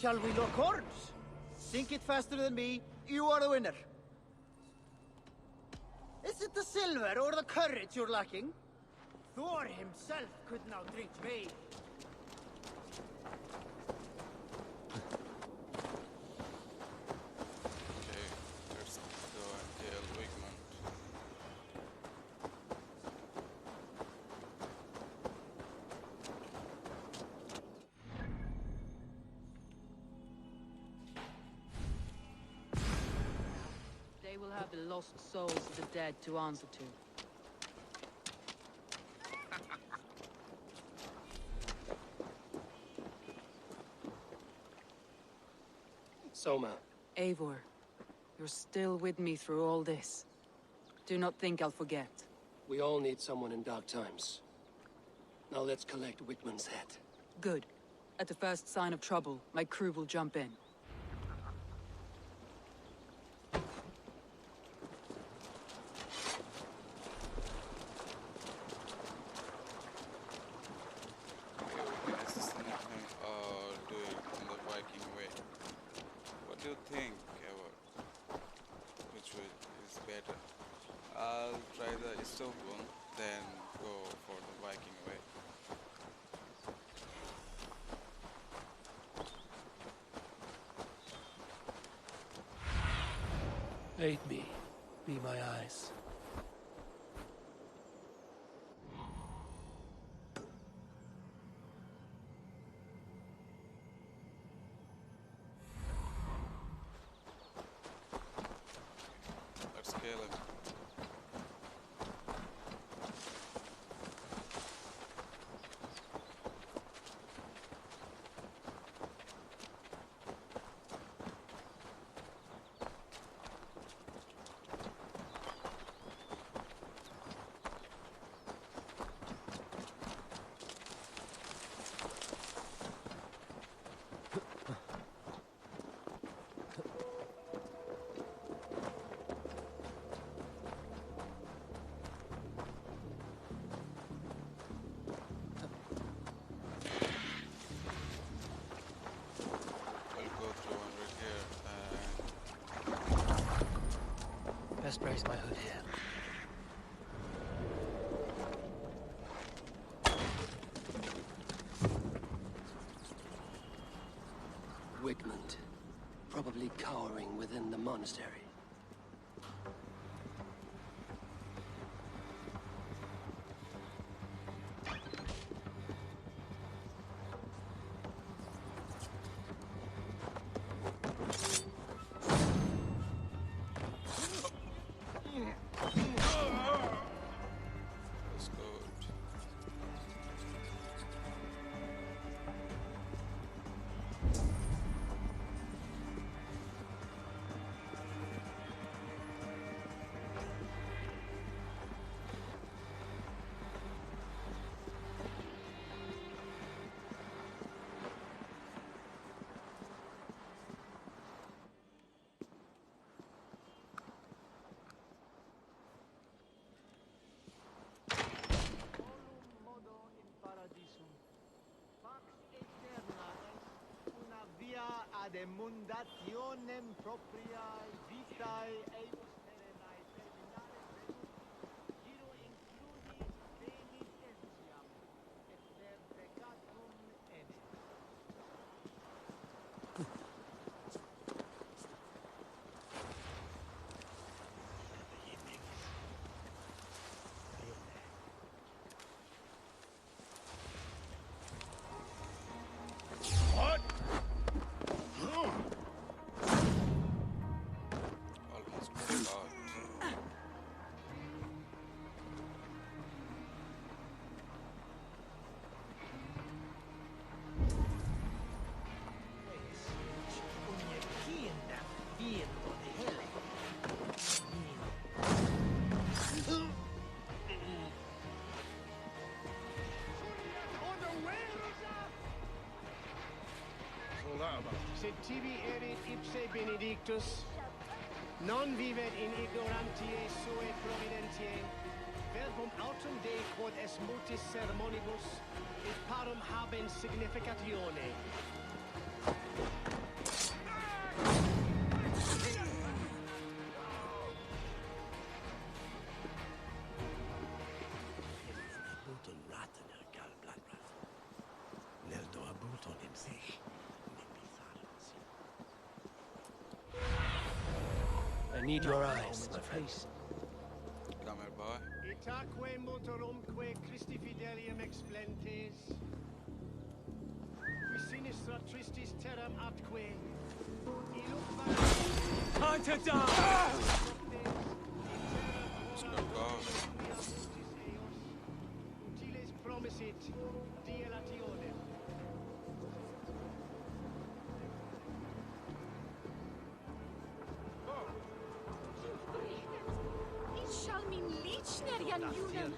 Shall we lock horns? Sink it faster than me, you are the winner. Is it the silver or the courage you're lacking? Thor himself could not drink me. Okay, let's go and kill Wigmund. They will have the lost souls of the dead to answer to. Soma. Eivor, you're still with me through all this. Do not think I'll forget. We all need someone in dark times. Now let's collect Wigmund's head. Good. At the first sign of trouble, my crew will jump in. We can assassinate him or do it in the Viking way. What do you think, Eivor? Which way is better? I'll try the stone one, then go for the Viking way. Aid me. Be my eyes. Let's kill him. Best brace my hood here. Wigmund, probably cowering within the monastery. That's good. Ad emundationem propriae vitae eius serenae terminale venus, giro includis penitentiam, et per peccatum enim. What? Almost forgot. Sed tibi erit ipse benedictus, non vivet in ignorantiae sue providentiae, verbum autum Dei quod es multis sermonibus, et parum habens significatione. Multum ratener gal bladrat. Neldo abuton in sich. I need your eyes, my friend. Come here, boy. Itaque motorumque Christi fidelium explentes, qui sinistra tristis terram atque, Time to die! Let's go. utiles promisit dielationem. Ich shall min lichner jan junem.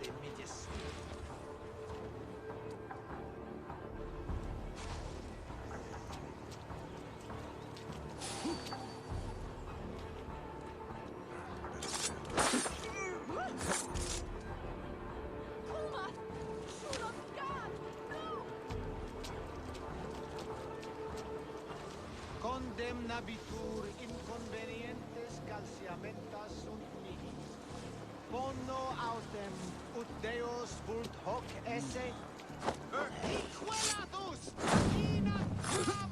Condemnabitur inconvenientes calciamentas sunt mihi. Bono autem, ut Deus vult hoc esse, equelatus, inacam!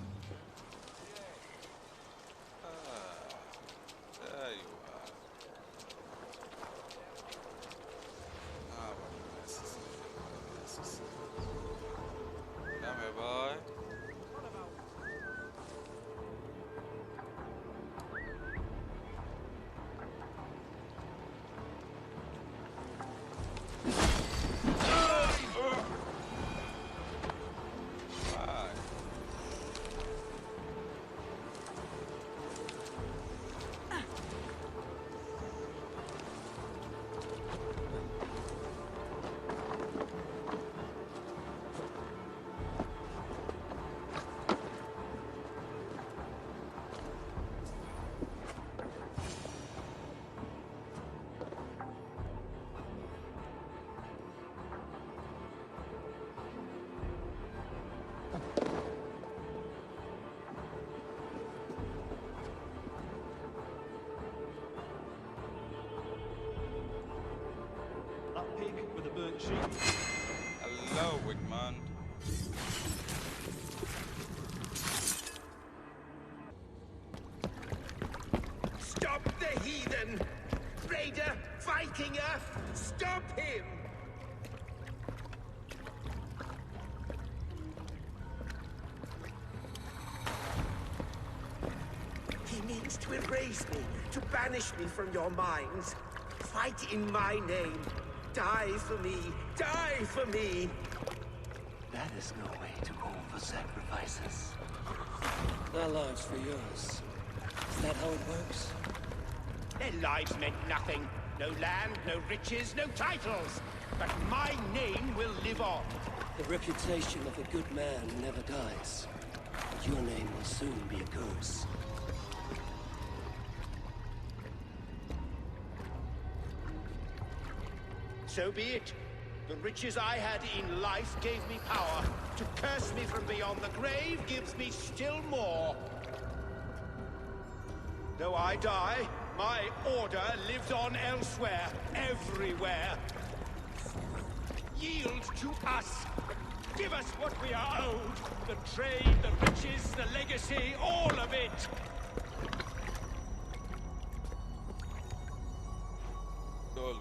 There you are. Ah, what a mess. Come here, boy. Right. Hello, Wigmund. Stop the heathen! Raider, Vikinger, stop him! He means to erase me, to banish me from your minds. Fight in my name. Die for me. Die for me. That is no way to offer sacrifices. Their lives for yours. Is that how it works? Their lives meant nothing. No land, no riches, no titles. But my name will live on. The reputation of a good man never dies. But your name will soon be a curse. So be it. The riches I had in life gave me power. To curse me from beyond the grave gives me still more. Though I die, my order lives on elsewhere, everywhere. Yield to us. Give us what we are owed. The trade, the riches, the legacy, all of it.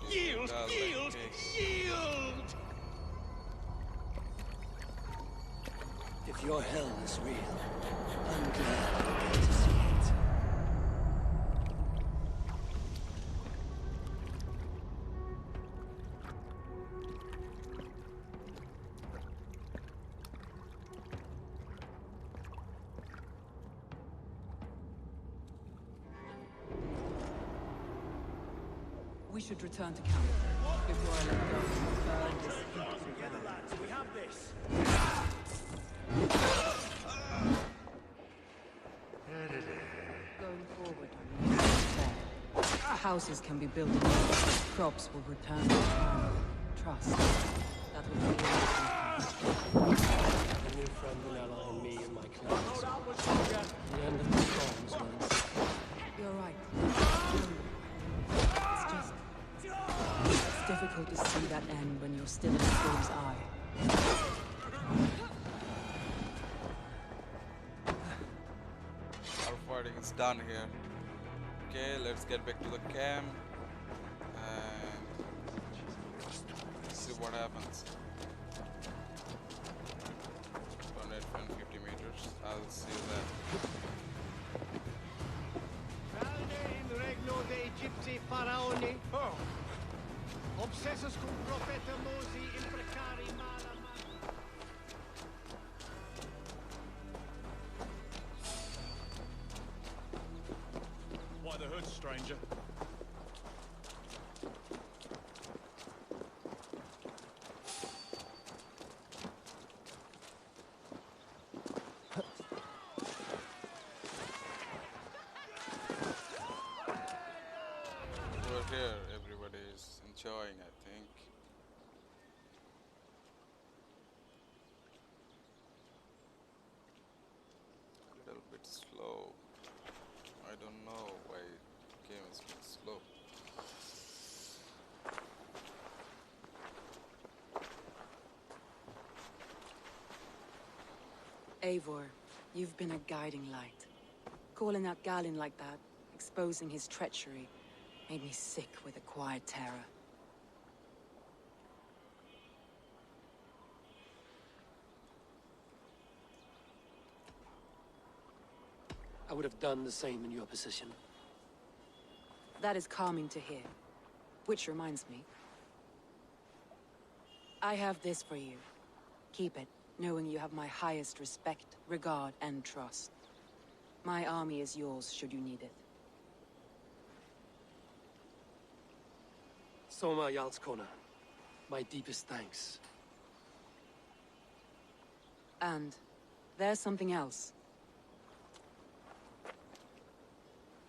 Yield, yield, yield! If your hell is real, I'm glad I get to see it. We should return to camp before I let go and burn this heap to the ground. Lads, we have this. Going forward, we need to prepare. Houses can be built again. Crops will return to farm. Trust. That will be A new friend and ally in me and my clans. The end of the storms means. You're right. It's difficult to see that end when you're still in the storm's eye. Our fighting is done here. Okay, let's get back to the camp and see what happens. 250 meters. I'll see you then. in regno dei Gypsy Faraoni. Oh. Obsessus cum profeta Mosi imprecari mala Why the hood, stranger? Over here, everybody is enjoying, I think. A little bit slow. I don't know why the game is being slow. Eivor, you've been a guiding light. Calling out Galin like that, exposing his treachery, made me sick with a quiet terror. I would have done the same in your position. That is calming to hear. Which reminds me. I have this for you. Keep it, knowing you have my highest respect, regard, and trust. My army is yours should you need it. Soma Jarlskona, my deepest thanks. And there's something else.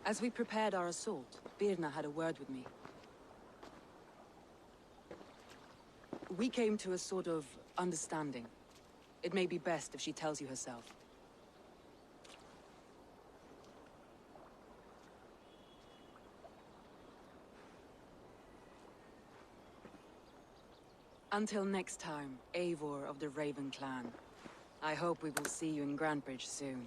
As we prepared our assault, Birna had a word with me. We came to a sort of understanding. It may be best if she tells you herself. Until next time, Eivor of the Raven clan. I hope we will see you in Grantebridge soon.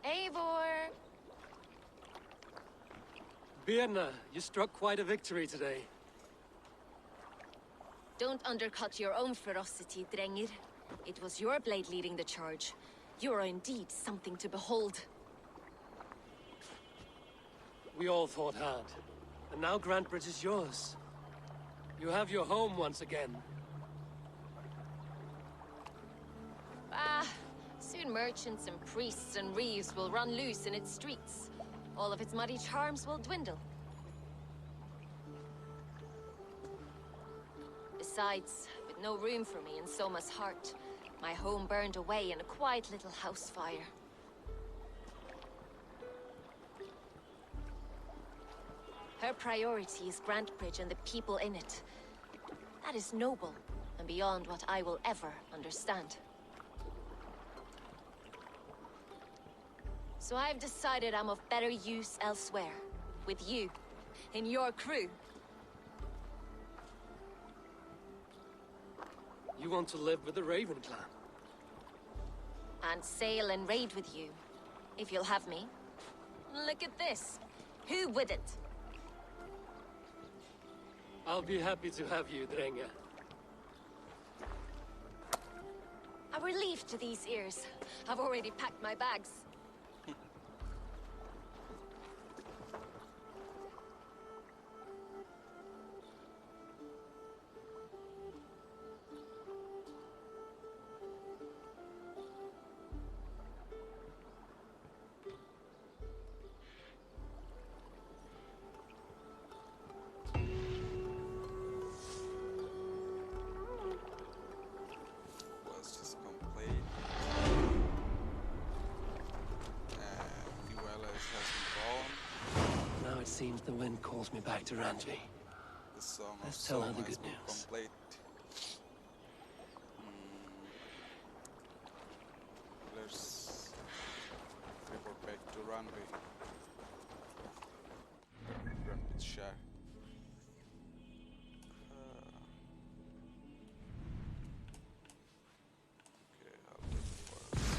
Eivor! Birna, you struck quite a victory today. Don't undercut your own ferocity, Drengir. It was your blade leading the charge. You are indeed something to behold. We all fought hard. And now Grantebridge is yours. You have your home once again. Ah, soon merchants and priests and reeves will run loose in its streets. All of its muddy charms will dwindle. Besides, with no room for me in Soma's heart, my home burned away in a quiet little house fire. Her priority is Grantebridge and the people in it. That is noble, and beyond what I will ever understand. So I've decided I'm of better use elsewhere. With you. In your crew. You want to live with the Raven clan? And sail and raid with you. If you'll have me. Look at this. Who wouldn't? I'll be happy to have you, Drenge. A relief to these ears. I've already packed my bags. Was just complete. New allies has been born. Now it seems the wind calls me back to Randvi. The song of Let's tell her Soma the has good been news. complete. Let's report back to Runway. Grantebridgescire. Okay, I'll take it first.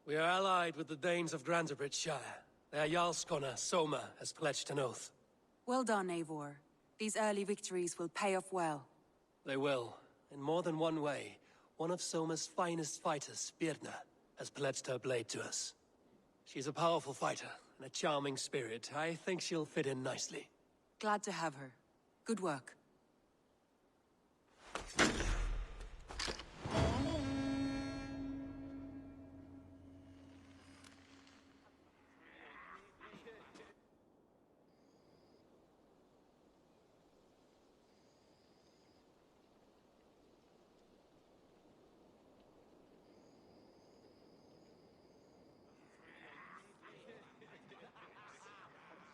We are allied with the Danes of Grantebridgescire. Their Jarlskona, Soma, has pledged an oath. Well done, Eivor. These early victories will pay off well. They will, in more than one way. One of Soma's finest fighters, Birna, has pledged her blade to us. She's a powerful fighter and a charming spirit. I think she'll fit in nicely. Glad to have her. Good work.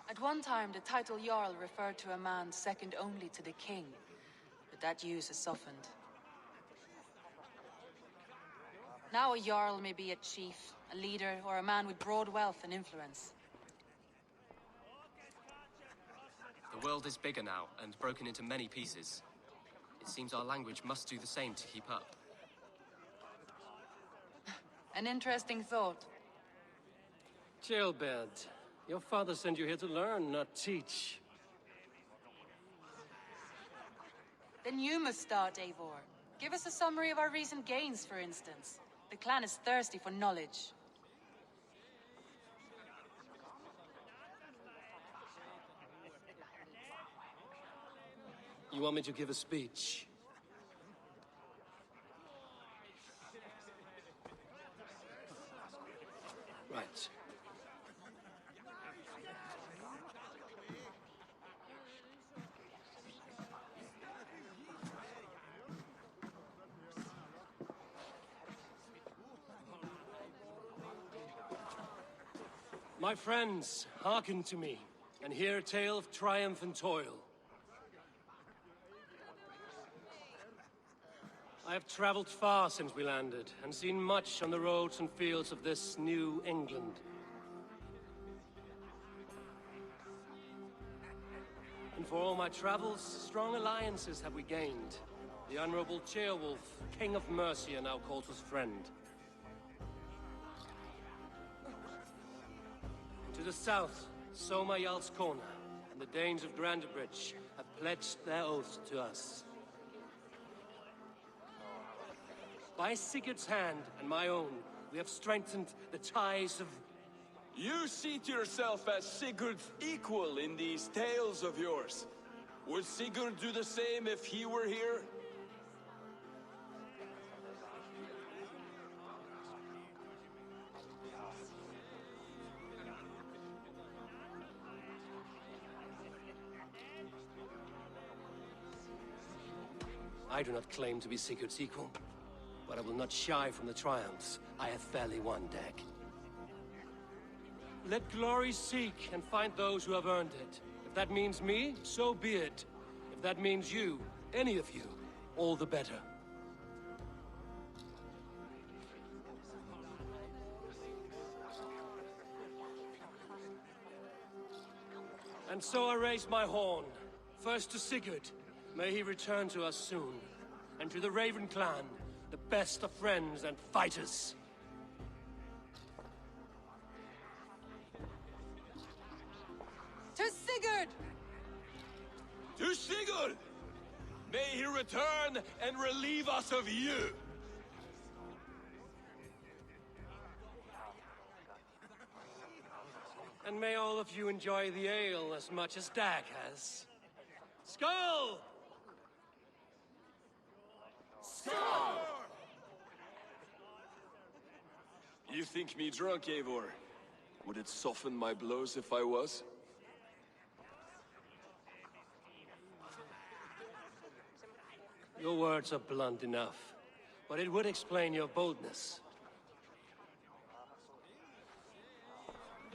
At one time, the title Jarl referred to a man second only to the king, but that use has softened. Now a Jarl may be a chief, a leader, or a man with broad wealth and influence. The world is bigger now, and broken into many pieces. It seems our language must do the same to keep up. An interesting thought. Jailbird, your father sent you here to learn, not teach. Then you must start, Eivor. Give us a summary of our recent gains, for instance. The clan is thirsty for knowledge. You want me to give a speech? Right. My friends, hearken to me, and hear a tale of triumph and toil. I have traveled far since we landed, and seen much on the roads and fields of this New England. And for all my travels, strong alliances have we gained. The Honorable Ceolwulf, King of Mercia, now calls us friend. To the south, Soma Jarl's Corner, and the Danes of Grantebridge have pledged their oaths to us. By Sigurd's hand and my own, we have strengthened the ties of... You seat yourself as Sigurd's equal in these tales of yours. Would Sigurd do the same if he were here? I do not claim to be Sigurd's equal, but I will not shy from the triumphs I have fairly won, Dag. Let glory seek and find those who have earned it. If that means me, so be it. If that means you, any of you, all the better. And so I raise my horn, first to Sigurd. May he return to us soon. And to the Raven clan, the best of friends and fighters. To Sigurd! To Sigurd! May he return and relieve us of you! And may all of you enjoy the ale as much as Dag has. Skull! Skull! You think me drunk, Eivor? Would it soften my blows if I was? Your words are blunt enough, but it would explain your boldness.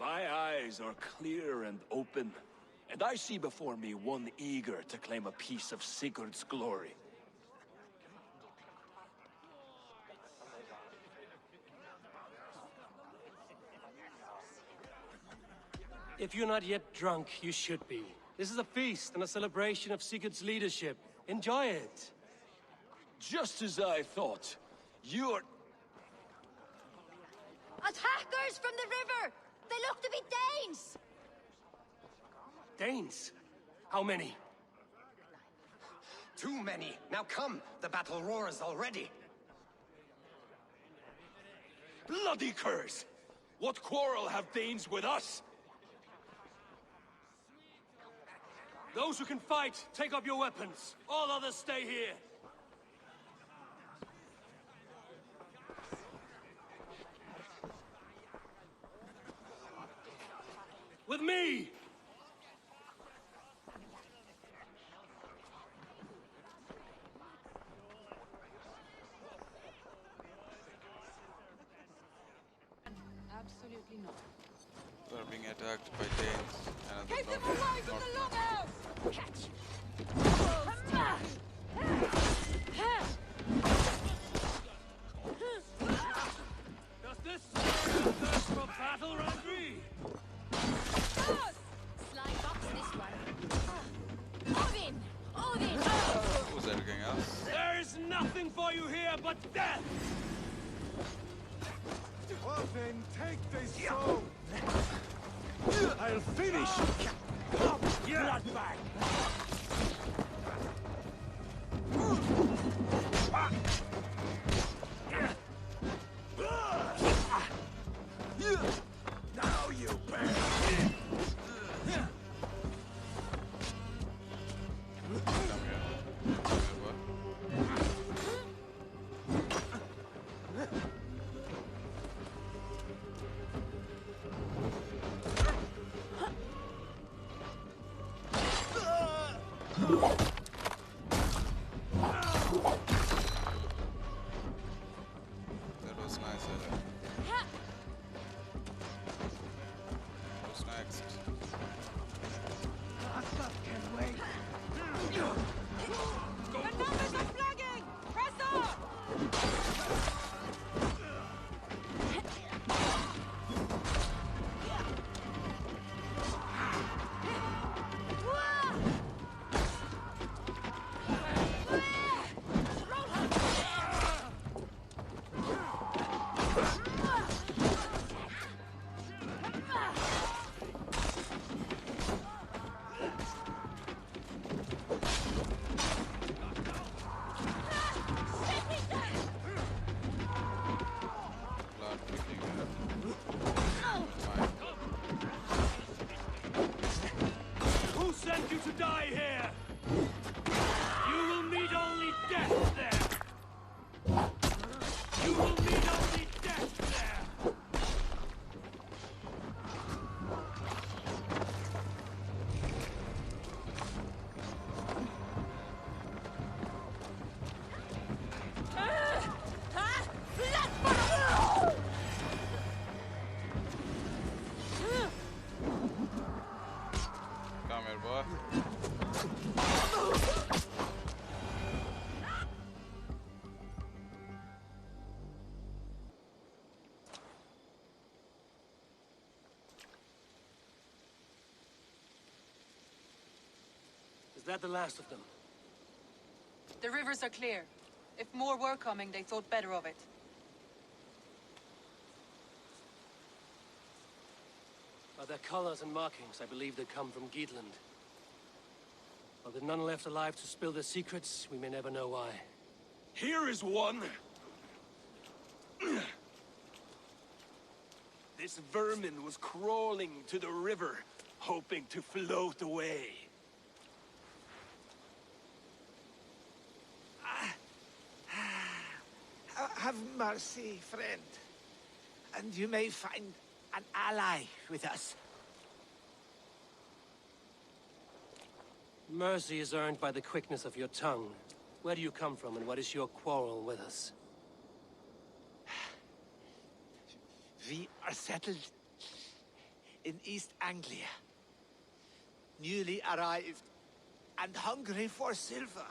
My eyes are clear and open, and I see before me one eager to claim a piece of Sigurd's glory. If you're not yet drunk, you should be. This is a feast and a celebration of Sigurd's leadership. Enjoy it. Just as I thought. You're... Attackers from the river! They look to be Danes! Danes? How many? Too many. Now come, the battle roars already. Bloody curs! What quarrel have Danes with us? Those who can fight, take up your weapons. All others stay here. With me! Absolutely not. They are being attacked by Danes and Keep them away from the longhouse! Catch! Does this thirst for battle, Randri? Sly box this one. Odin! Odin! Who's attacking us? There is nothing for you here but death! Well then, take this soul! I'll finish! Come, bloodbag! Now you bear! You will meet only death there! Come here, boy. Is that the last of them? The rivers are clear. If more were coming, they thought better of it. By their colors and markings, I believe they come from Geatland. But with none left alive to spill their secrets, we may never know why. Here is one. This vermin was crawling to the river, hoping to float away. Have mercy, friend. And you may find an ally with us. Mercy is earned by the quickness of your tongue. Where do you come from, and what is your quarrel with us? We are settled in East Anglia. Newly arrived and hungry for silver.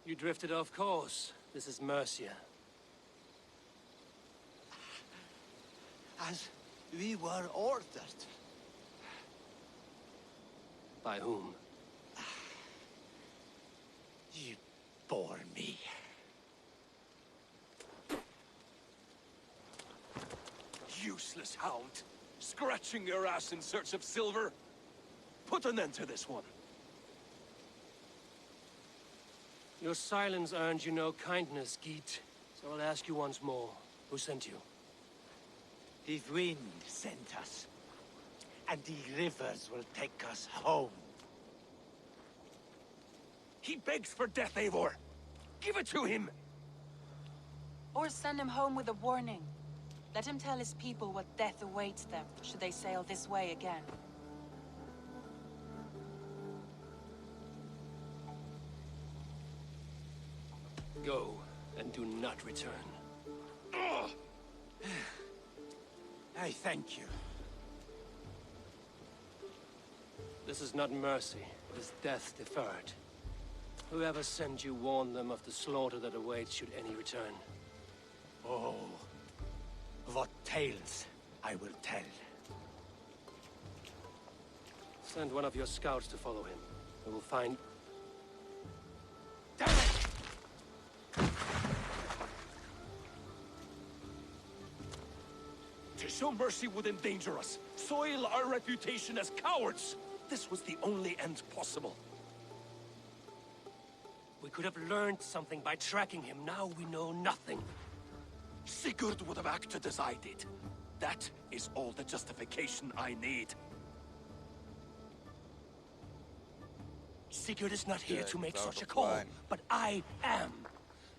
You drifted off course. This is Mercia. As we were ordered. By whom? You bore me. Useless hound. Scratching your ass in search of silver. Put an end to this one. Your silence earned you no kindness, Geet. So I'll ask you once more. Who sent you? The wind sent us. And the rivers will take us home. He begs for death, Eivor. Give it to him! Or send him home with a warning. Let him tell his people what death awaits them, should they sail this way again. Go, and do not return. I thank you. This is not mercy, it is death deferred. Whoever sent you warned them of the slaughter that awaits should any return. Oh, what tales I will tell. Send one of your scouts to follow him. We will find... To show mercy would endanger us, soil our reputation as cowards. This was the only end possible. We could have learned something by tracking him. Now we know nothing. Sigurd would have acted as I did. That is all the justification I need. Sigurd is not here to make such a call, but I am.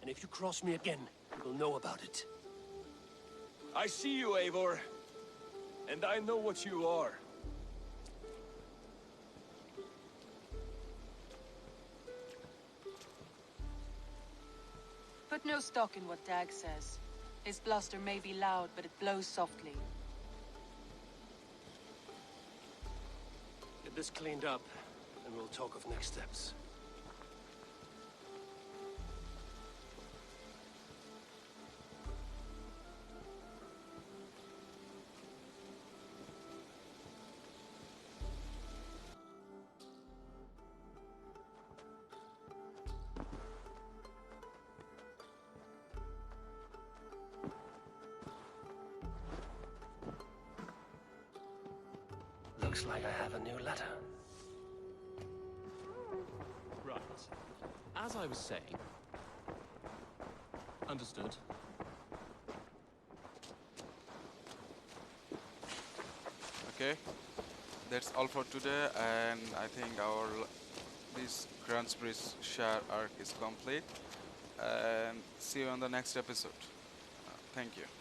And if you cross me again, you will know about it. I see you, Eivor. And I know what you are. Put no stock in what Dag says. His bluster may be loud, but it blows softly. Get this cleaned up, and we'll talk of next steps. Looks like I have a new letter. Right. As I was saying... Understood. Okay. that's all for today, and I think this Grantebridgescire arc is complete. And see you on the next episode. Thank you.